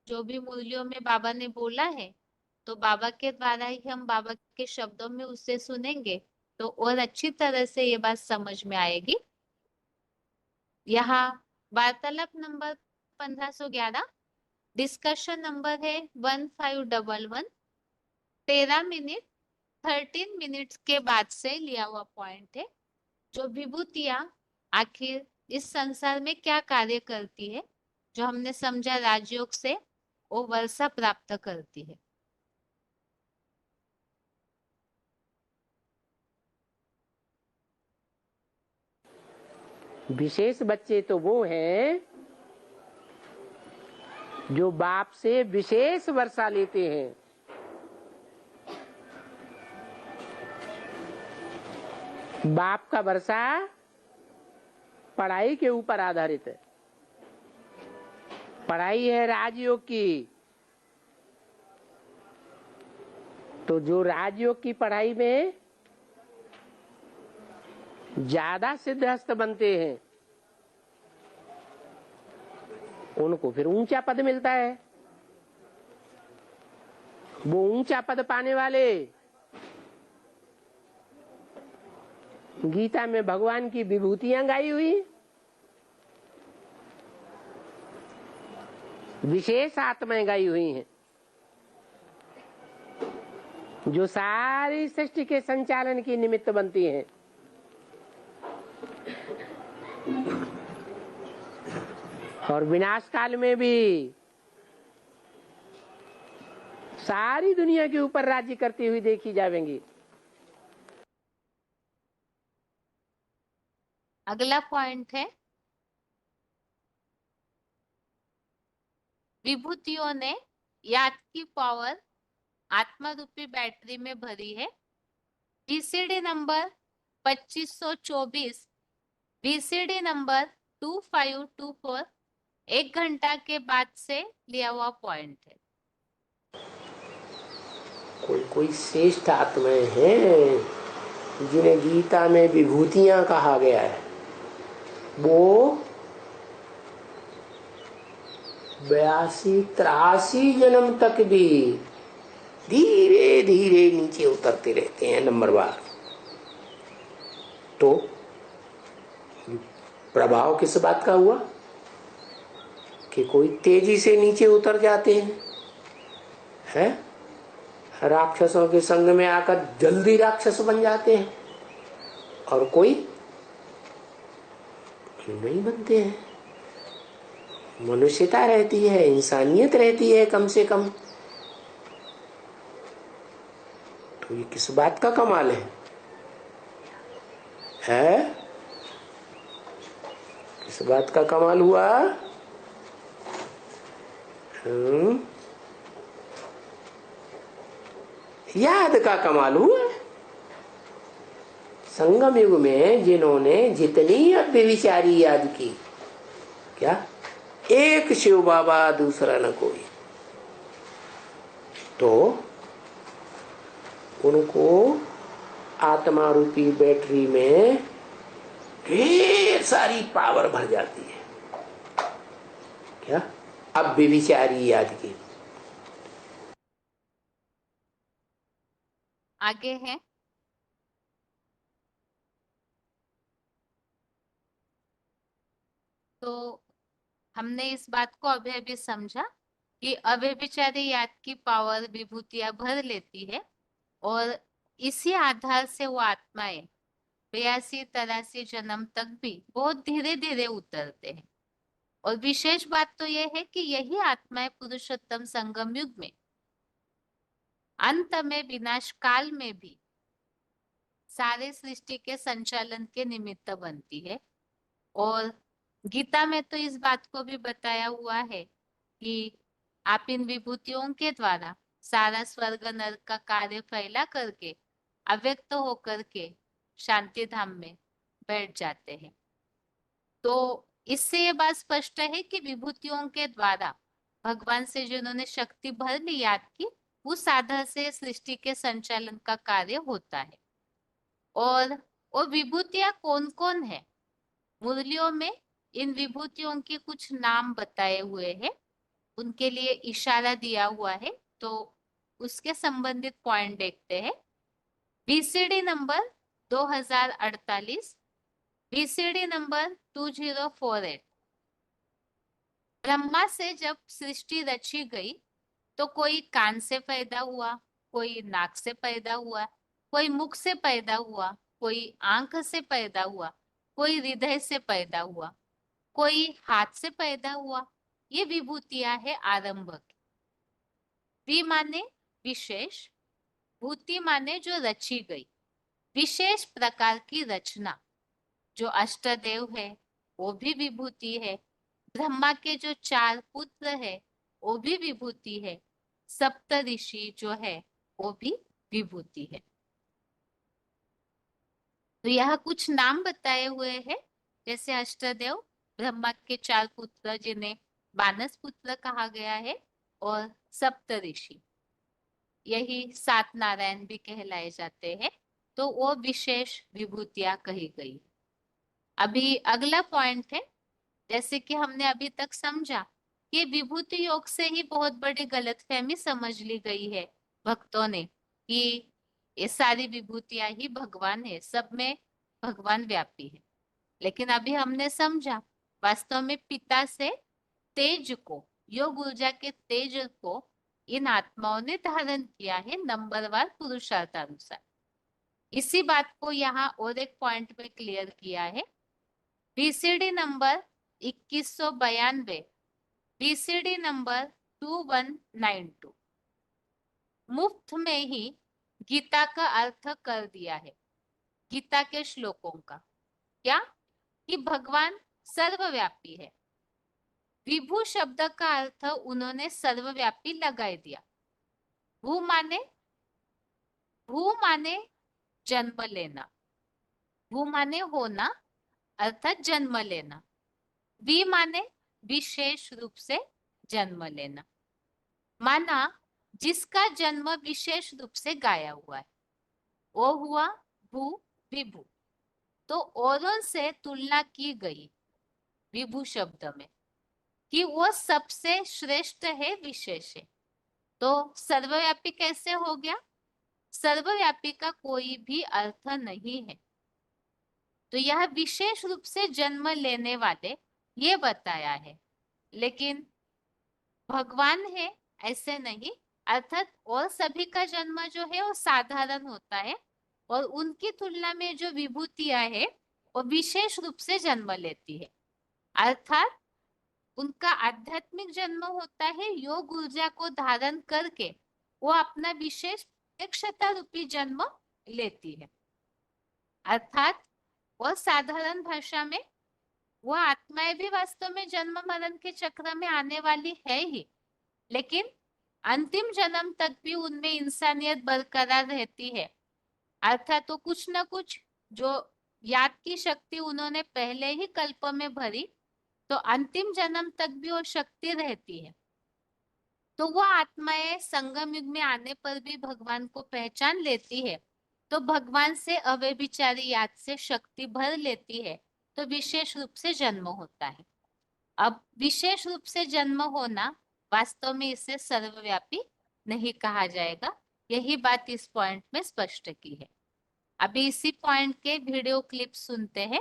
जो भी मूल्यों में बाबा ने बोला है, तो बाबा के द्वारा ही हम बाबा के शब्दों में उससे सुनेंगे, तो और अच्छी तरह से ये बात समझ में आएगी। यहाँ वार्तालाप नंबर 1511, डिस्कशन नंबर है 1511, 13 मिनट 13 मिनट्स के बाद से लिया हुआ पॉइंट है। जो विभूतियां आखिर इस संसार में क्या कार्य करती है, जो हमने समझा राजयोग से वो वर्षा प्राप्त करती है। विशेष बच्चे तो वो हैं जो बाप से विशेष वर्षा लेते हैं। बाप का वर्षा पढ़ाई के ऊपर आधारित है। पढ़ाई है राजयोग की, तो जो राजयोग की पढ़ाई में ज्यादा सिद्धहस्त बनते हैं उनको फिर ऊंचा पद मिलता है। वो ऊंचा पद पाने वाले गीता में भगवान की विभूतियां गाई हुई, विशेष आत्माएं गाई हुई हैं जो सारी सृष्टि के संचालन की निमित्त बनती हैं। और विनाश काल में भी सारी दुनिया के ऊपर राज्य करती हुई देखी जाएंगी। अगला पॉइंट है, विभूतियों ने याद की पावर आत्मा रूपी बैटरी में भरी है। वीसीडी नंबर 2524, वीसीडी नंबर 2524 1 घंटा के बाद से लिया हुआ पॉइंट है। कोई श्रेष्ठ आत्माएं हैं जिन्हें गीता में विभूतियां कहा गया है, वो 82-83 जन्म तक भी धीरे धीरे नीचे उतरते रहते हैं नंबरवार। तो प्रभाव किस बात का हुआ कि कोई तेजी से नीचे उतर जाते हैं, राक्षसों के संग में आकर जल्दी राक्षस बन जाते हैं, और कोई नहीं बनते हैं। मनुष्यता रहती है, इंसानियत रहती है कम से कम। तो ये किस बात का कमाल है? किस बात का कमाल हुआ? याद का कमाल हुआ। संगम युग में जिन्होंने जितनी व्यभिचारी याद की, क्या एक शिव बाबा दूसरा न कोई, तो उनको आत्मा रूपी बैटरी में ढेर सारी पावर भर जाती है। क्या अब व्यभिचारी याद की। आगे है, तो हमने इस बात को अभी अभी समझा कि अव्यभिचारी याद की पावर विभूतियां भर लेती है, और इसी आधार से वो आत्माएं 82-83 जन्म तक भी बहुत धीरे धीरे उतरते हैं। और विशेष बात तो यह है कि यही आत्माएं पुरुषोत्तम संगम युग में अंत में विनाश काल में भी सारे सृष्टि के संचालन के निमित्त बनती है। और गीता में तो इस बात को भी बताया हुआ है कि आप इन विभूतियों के द्वारा सारा स्वर्ग नरक का कार्य फैला करके अव्यक्त होकर के शांति धाम में बैठ जाते हैं। तो इससे ये बात स्पष्ट है कि विभूतियों के द्वारा भगवान से जिन्होंने शक्ति भर ली याद की, उस आधार से सृष्टि के संचालन का कार्य होता है। और वो विभूतियां कौन कौन है? मुरलियों में इन विभूतियों के कुछ नाम बताए हुए हैं, उनके लिए इशारा दिया हुआ है, तो उसके संबंधित पॉइंट देखते हैं। VCD number 2048, VCD number 2048। Brahma से जब सृष्टि रची गई तो कोई कान से पैदा हुआ, कोई नाक से पैदा हुआ, कोई मुख से पैदा हुआ, कोई आंख से पैदा हुआ, कोई हृदय से पैदा हुआ, कोई हाथ से पैदा हुआ। ये विभूतियां है आरंभक। वि माने विशेष, भूति माने जो रची गई, विशेष प्रकार की रचना। जो अष्टदेव है वो भी विभूति है। ब्रह्मा के जो 4 पुत्र है वो भी विभूति है। सप्त ऋषि जो है वो भी विभूति है। तो यह कुछ नाम बताए हुए हैं, जैसे अष्टदेव, ब्रह्मा के 4 पुत्र जिन्हें मानस पुत्र कहा गया है, और सप्त ऋषि, यही 7 नारायण भी कहलाए जाते हैं। तो वो विशेष विभूतियां कही गई। अभी अगला पॉइंट है, जैसे कि हमने अभी तक समझा कि विभूति योग से ही बहुत बड़ी गलतफहमी समझ ली गई है भक्तों ने कि ये सारी विभूतियां ही भगवान है, सब में भगवान व्यापी है। लेकिन अभी हमने समझा वास्तव में पिता से तेज को योग ऊर्जा के तेज को इन आत्माओं ने धारण किया है नंबरवार पुरुषार्थानुसार। इसी बात को यहाँ और एक पॉइंट में क्लियर किया है। बीसीडी नंबर 2192, बीसीडी नंबर 2192 मुफ्त में ही गीता का अर्थ कर दिया है। गीता के श्लोकों का क्या कि भगवान सर्वव्यापी है। विभु शब्द का अर्थ उन्होंने सर्वव्यापी लगाई दिया। भू माने जन्म लेना, भू माने होना अर्थात जन्म लेना, वी माने विशेष रूप से जन्म लेना। माना जिसका जन्म विशेष रूप से गाया हुआ है वो हुआ भू विभु। तो औरों से तुलना की गई विभु शब्द में कि वो सबसे श्रेष्ठ है, विशेष है। तो सर्वव्यापी कैसे हो गया? सर्वव्यापी का कोई भी अर्थ नहीं है। तो यह विशेष रूप से जन्म लेने वाले ये बताया है, लेकिन भगवान है ऐसे नहीं। अर्थात और सभी का जन्म जो है वो साधारण होता है और उनकी तुलना में जो विभूतियां है वो विशेष रूप से जन्म लेती है। अर्थात उनका आध्यात्मिक जन्म होता है, योग ऊर्जा को धारण करके वो अपना विशेष प्रत्यक्षता रूपी जन्म लेती है। अर्थात और साधारण भाषा में वो आत्माएं भी वास्तव में जन्म मरण के चक्र में आने वाली है ही, लेकिन अंतिम जन्म तक भी उनमें इंसानियत बरकरार रहती है। अर्थात तो कुछ न कुछ जो याद की शक्ति उन्होंने पहले ही कल्प में भरी, तो अंतिम जन्म तक भी वो शक्ति रहती है। तो वो आत्माएं संगम युग में आने पर भी भगवान को पहचान लेती है, तो भगवान से अव्यभिचारी याद से शक्ति भर लेती है, तो विशेष रूप से जन्म होता है। अब विशेष रूप से जन्म होना वास्तव में इसे सर्वव्यापी नहीं कहा जाएगा। यही बात इस पॉइंट में स्पष्ट की है। अभी इसी पॉइंट के वीडियो क्लिप सुनते हैं।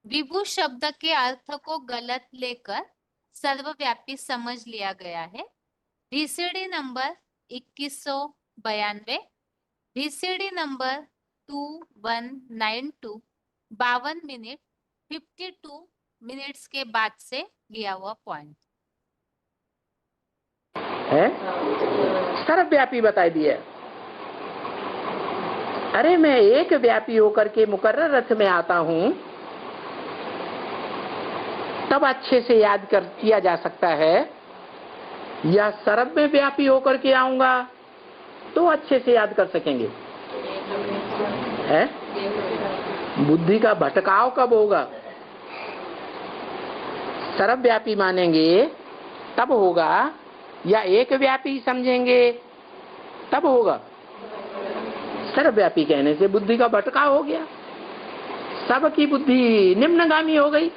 विभु शब्द के अर्थ को गलत लेकर सर्वव्यापी समझ लिया गया है। BCD number 2192, BCD number 2192 52 minute 52 minutes के बाद से लिया हुआ पॉइंट है। सर्वव्यापी बताई दिया। अरे मैं एक व्यापी होकर के मुकर्रर रथ में आता हूं, तब अच्छे से याद कर किया जा सकता है, या सर्व में व्यापी होकर के आऊंगा तो अच्छे से याद कर सकेंगे? है? बुद्धि का भटकाव कब होगा? सर्वव्यापी मानेंगे तब होगा, या एक व्यापी समझेंगे तब होगा? सर्वव्यापी कहने से बुद्धि का भटकाव हो गया, सबकी बुद्धि निम्नगामी हो गई।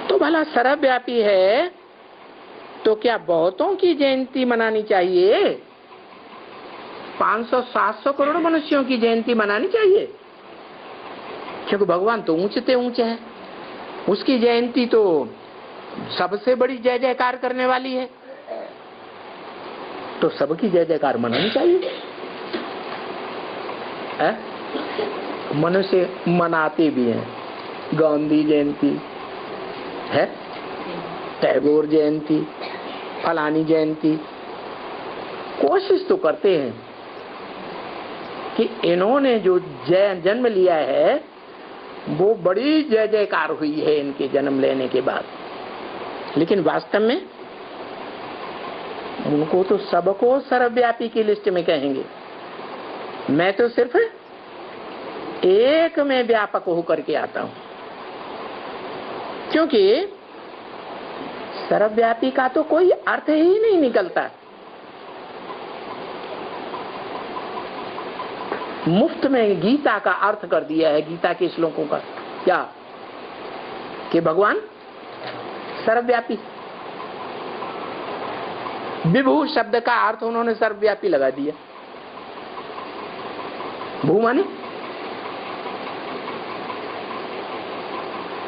तो भला सर्वव्यापी है तो क्या बहुतों की जयंती मनानी चाहिए? 500-700 करोड़ मनुष्यों की जयंती मनानी चाहिए? क्योंकि भगवान तो ऊंचे ऊंचे है, उसकी जयंती तो सबसे बड़ी जय जयकार करने वाली है, तो सबकी जय जयकार मनानी चाहिए। मनुष्य मनाते भी हैं, गांधी जयंती है, टैगोर जयंती, फलानी जयंती, कोशिश तो करते हैं कि इन्होंने जो जन्म लिया है वो बड़ी जय जयकार हुई है इनके जन्म लेने के बाद, लेकिन वास्तव में उनको तो सबको सर्वव्यापी की लिस्ट में कहेंगे। मैं तो सिर्फ एक में व्यापक होकर के आता हूं, क्योंकि सर्वव्यापी का तो कोई अर्थ ही नहीं निकलता। मुफ्त में गीता का अर्थ कर दिया है, गीता के श्लोकों का क्या कि भगवान सर्वव्यापी। विभू शब्द का अर्थ उन्होंने सर्वव्यापी लगा दिया। भू माने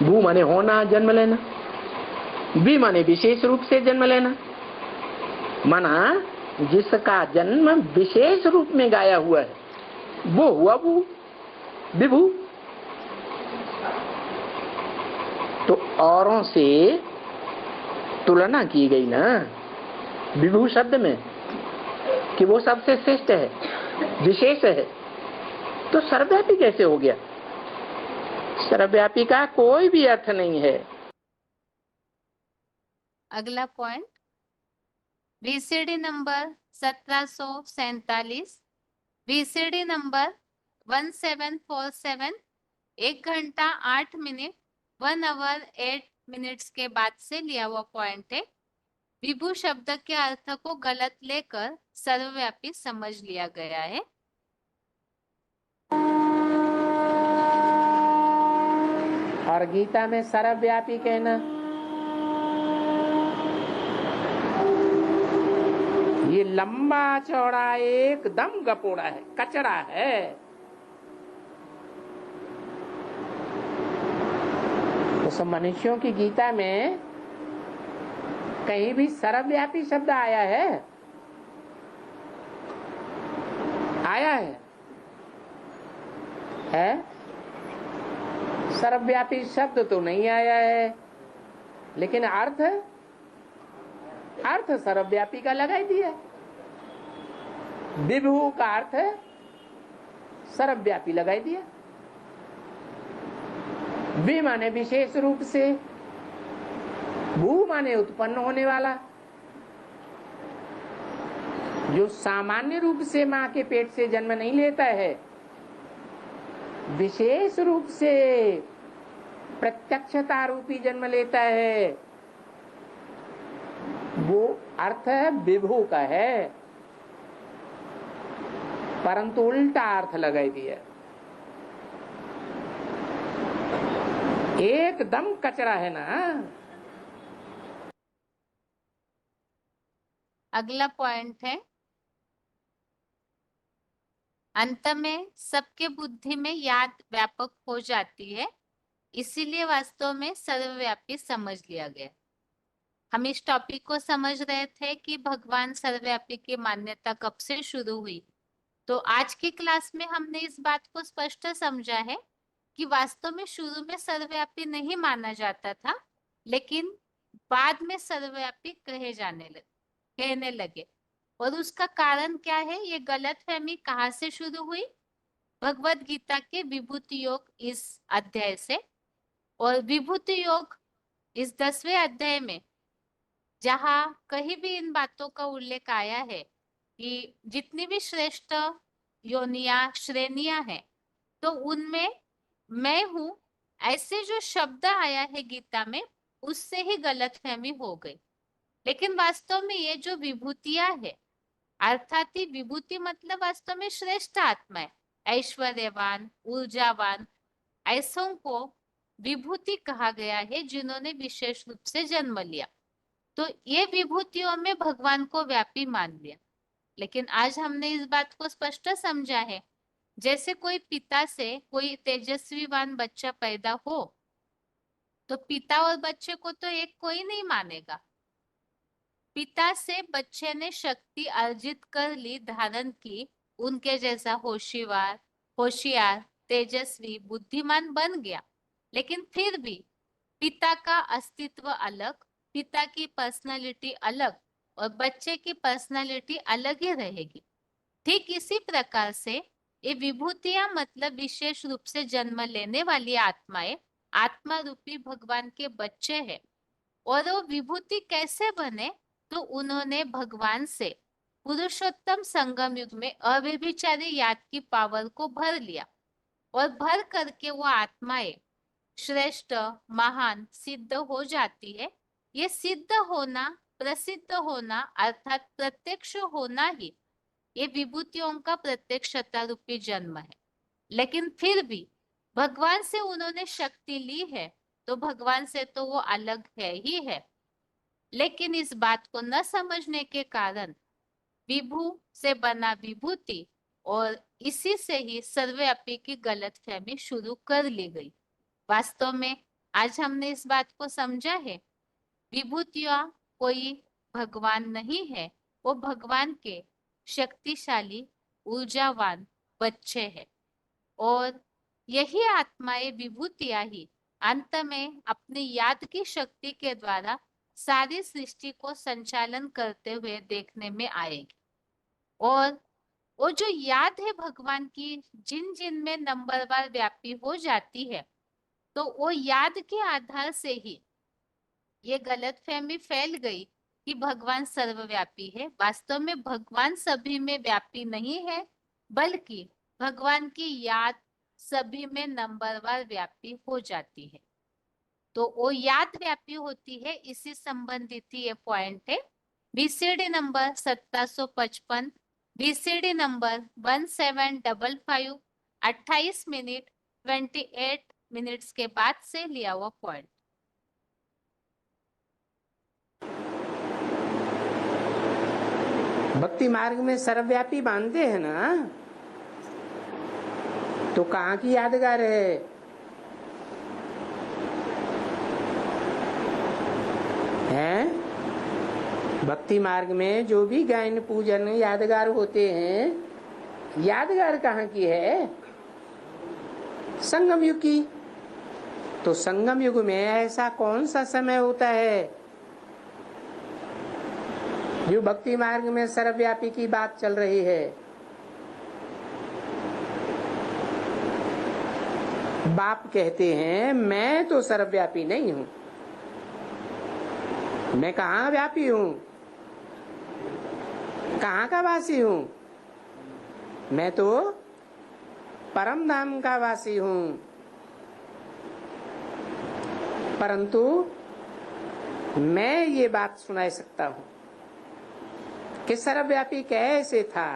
भू माने होना, जन्म लेना। भी माने विशेष रूप से जन्म लेना, माना जिसका जन्म विशेष रूप में गाया हुआ है वो हुआ भू, विभू। तो औरों से तुलना की गई ना विभू शब्द में कि वो सबसे श्रेष्ठ है, विशेष है। तो सर्वव्यापी कैसे हो गया? सर्वव्यापी का कोई भी अर्थ नहीं है। अगला point, VCD number 1747, VCD number 1747, 1 घंटा 8 मिनट 1 आवर 8 मिनट्स के बाद से लिया हुआ पॉइंट है। विभू शब्द के अर्थ को गलत लेकर सर्वव्यापी समझ लिया गया है। और गीता में सर्वव्यापी कहना, ये लंबा चौड़ा एकदम गपोड़ा है, कचरा है। तो मनुष्यों की गीता में कहीं भी सर्वव्यापी शब्द आया है? आया है? सर्वव्यापी शब्द तो नहीं आया है, लेकिन अर्थ सर्वव्यापी का लगाई दिया। विभू का अर्थ सर्वव्यापी लगाई दिया। वि माने विशेष रूप से, भू माने उत्पन्न होने वाला, जो सामान्य रूप से मां के पेट से जन्म नहीं लेता है, विशेष रूप से प्रत्यक्षता रूपी जन्म लेता है, वो अर्थ विभू का है। परंतु उल्टा अर्थ लगाई दिया, एकदम कचरा है ना। अगला पॉइंट है, अंत में सबके बुद्धि में याद व्यापक हो जाती है, इसीलिए वास्तव में सर्वव्यापी समझ लिया गया। हम इस टॉपिक को समझ रहे थे कि भगवान सर्वव्यापी की मान्यता कब से शुरू हुई। तो आज की क्लास में हमने इस बात को स्पष्ट समझा है कि वास्तव में शुरू में सर्वव्यापी नहीं माना जाता था, लेकिन बाद में सर्वव्यापी कहने लगे। और उसका कारण क्या है? ये गलतफहमी कहाँ से शुरू हुई? भगवत गीता के विभूति योग इस अध्याय से। और विभूति योग इस 10वें अध्याय में जहाँ कहीं भी इन बातों का उल्लेख आया है कि जितनी भी श्रेष्ठ योनिया श्रेणियां हैं, तो उनमें मैं हूं, ऐसे जो शब्द आया है गीता में, उससे ही गलतफहमी हो गई। लेकिन वास्तव में ये जो विभूतियां है, अर्थात ही विभूति मतलब वास्तव में श्रेष्ठ आत्मा है, ऐश्वर्यवान, ऊर्जावान, ऐसों को विभूति कहा गया है जिन्होंने विशेष रूप से जन्म लिया। तो ये विभूतियों में भगवान को व्यापी मान लिया। लेकिन आज हमने इस बात को स्पष्ट समझा है, जैसे कोई पिता से कोई तेजस्वीवान बच्चा पैदा हो, तो पिता और बच्चे को तो एक कोई नहीं मानेगा। पिता से बच्चे ने शक्ति अर्जित कर ली, धारण की, उनके जैसा होशियार, तेजस्वी, बुद्धिमान बन गया, लेकिन फिर भी पिता का अस्तित्व अलग, पिता की पर्सनालिटी अलग और बच्चे की पर्सनालिटी अलग ही रहेगी। ठीक इसी प्रकार से ये विभूतियां मतलब विशेष रूप से जन्म लेने वाली आत्माएं आत्मा रूपी भगवान के बच्चे हैं। और वो विभूति कैसे बने? तो उन्होंने भगवान से पुरुषोत्तम संगम युग में अव्यभिचारी याद की पावर को भर लिया, और भर करके वो आत्माएं श्रेष्ठ, महान सिद्ध हो जाती है। ये सिद्ध होना, प्रसिद्ध होना अर्थात प्रत्यक्ष होना ही ये विभूतियों का प्रत्यक्षता रूपी जन्म है। लेकिन फिर भी भगवान से उन्होंने शक्ति ली है, तो भगवान से तो वो अलग है ही है। लेकिन इस बात को न समझने के कारण विभू से बना विभूति, और इसी से ही सर्वव्यापी की गलतफहमी शुरू कर ली गई। वास्तव में आज हमने इस बात को समझा है, विभूतियां कोई भगवान नहीं है, वो भगवान के शक्तिशाली ऊर्जावान बच्चे हैं। और यही आत्माएं विभूतियां ही अंत में अपनी याद की शक्ति के द्वारा सारी सृष्टि को संचालन करते हुए देखने में आएगी। और वो जो याद है भगवान की जिन जिन में नंबरवार व्यापी हो जाती है, तो वो याद के आधार से ही ये गलतफहमी फैल गई कि भगवान सर्वव्यापी है। वास्तव में भगवान सभी में व्यापी नहीं है, बल्कि भगवान की याद सभी में नंबरवार व्यापी हो जाती है। तो वो याद व्यापी होती है, इसी संबंधित ही ये पॉइंट है। BCD number 1755, BCD number 1755, 28 minute 28 minutes के बाद से लिया हुआ पॉइंट। भक्ति मार्ग में सर्वव्यापी मानते हैं ना, तो कहाँ की यादगार है? हैं? भक्ति मार्ग में जो भी गायन पूजन यादगार होते हैं, यादगार कहाँ की है? संगम युग की। तो संगम युग में ऐसा कौन सा समय होता है जो भक्ति मार्ग में सर्वव्यापी की बात चल रही है? बाप कहते हैं मैं तो सर्वव्यापी नहीं हूं, मैं कहाँ व्यापी हूं, कहाँ का वासी हूं? मैं तो परम धाम का वासी हूं। परंतु मैं ये बात सुना सकता हूं कि सर्वव्यापी कैसे था।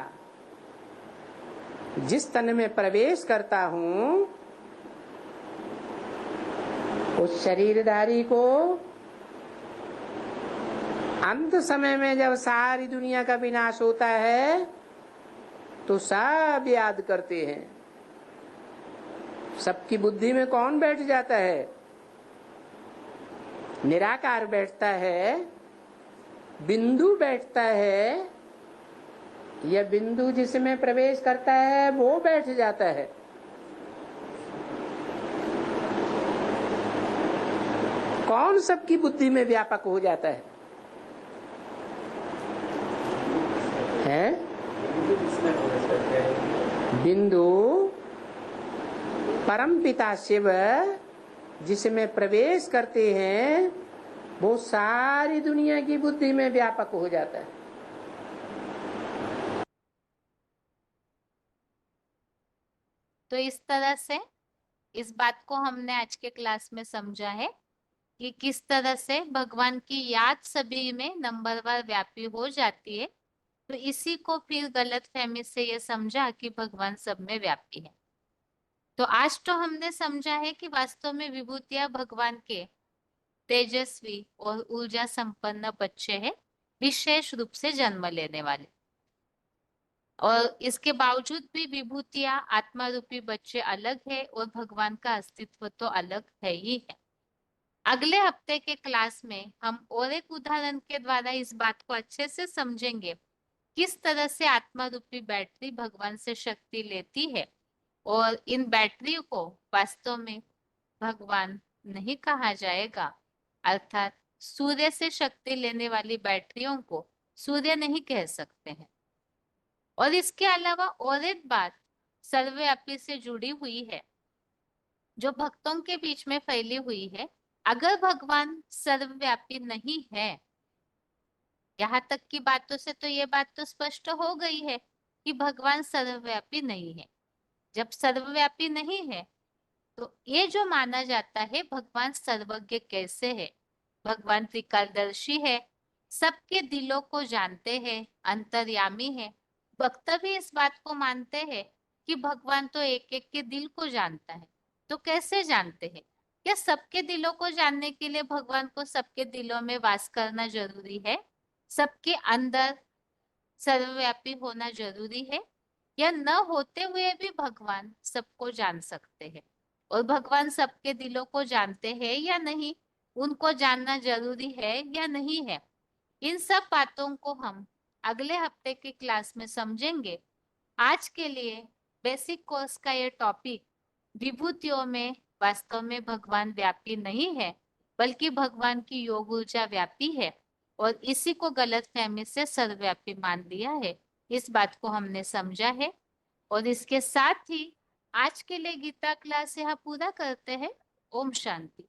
जिस तन में प्रवेश करता हूं, उस शरीरधारी को अंत समय में जब सारी दुनिया का विनाश होता है तो सब याद करते हैं। सबकी बुद्धि में कौन बैठ जाता है? निराकार बैठता है, बिंदु बैठता है, या बिंदु जिसमें प्रवेश करता है वो बैठ जाता है? कौन सबकी बुद्धि में व्यापक हो जाता है? बिंदु परम पिता शिव जिसमें प्रवेश करते हैं वो सारी दुनिया की बुद्धि में व्यापक हो जाता है। तो इस तरह से इस बात को हमने आज के क्लास में समझा है कि किस तरह से भगवान की याद सभी में नंबरवार व्यापी हो जाती है। तो इसी को फिर गलतफहमी से ये समझा कि भगवान सब में व्यापी है। तो आज तो हमने समझा है कि वास्तव में विभूतियां भगवान के तेजस्वी और ऊर्जा संपन्न बच्चे हैं, विशेष रूप से जन्म लेने वाले। और इसके बावजूद भी विभूतियां आत्मा रूपी बच्चे अलग है और भगवान का अस्तित्व तो अलग है ही है। अगले हफ्ते के क्लास में हम और एक उदाहरण के द्वारा इस बात को अच्छे से समझेंगे, किस तरह से आत्मा रूपी बैटरी भगवान से शक्ति लेती है। और इन बैटरी को वास्तव में भगवान नहीं कहा जाएगा, अर्थात सूर्य से शक्ति लेने वाली बैटरियों को सूर्य नहीं कह सकते हैं। और इसके अलावा और एक बात सर्वव्यापी से जुड़ी हुई है, जो भक्तों के बीच में फैली हुई है। अगर भगवान सर्वव्यापी नहीं है, यहाँ तक की बातों से तो ये बात तो स्पष्ट हो गई है कि भगवान सर्वव्यापी नहीं है। जब सर्वव्यापी नहीं है तो ये जो माना जाता है भगवान सर्वज्ञ कैसे है? भगवान त्रिकालदर्शी है, सबके दिलों को जानते हैं, अंतर्यामी है। भक्त भी इस बात को मानते हैं कि भगवान तो एक एक के दिल को जानता है। तो कैसे जानते हैं? क्या सबके दिलों को जानने के लिए भगवान को सबके दिलों में वास करना जरूरी है? सबके अंदर सर्वव्यापी होना जरूरी है? या न होते हुए भी भगवान सबको जान सकते हैं? और भगवान सबके दिलों को जानते हैं या नहीं, उनको जानना जरूरी है या नहीं है, इन सब बातों को हम अगले हफ्ते की क्लास में समझेंगे। आज के लिए बेसिक कोर्स का ये टॉपिक, विभूतियों में वास्तव में भगवान व्यापी नहीं है, बल्कि भगवान की योग ऊर्जा व्यापी है, और इसी को गलतफहमी से सर्वव्यापी मान लिया है। इस बात को हमने समझा है, और इसके साथ ही आज के लिए गीता क्लास यहाँ पूरा करते हैं। ओम शांति।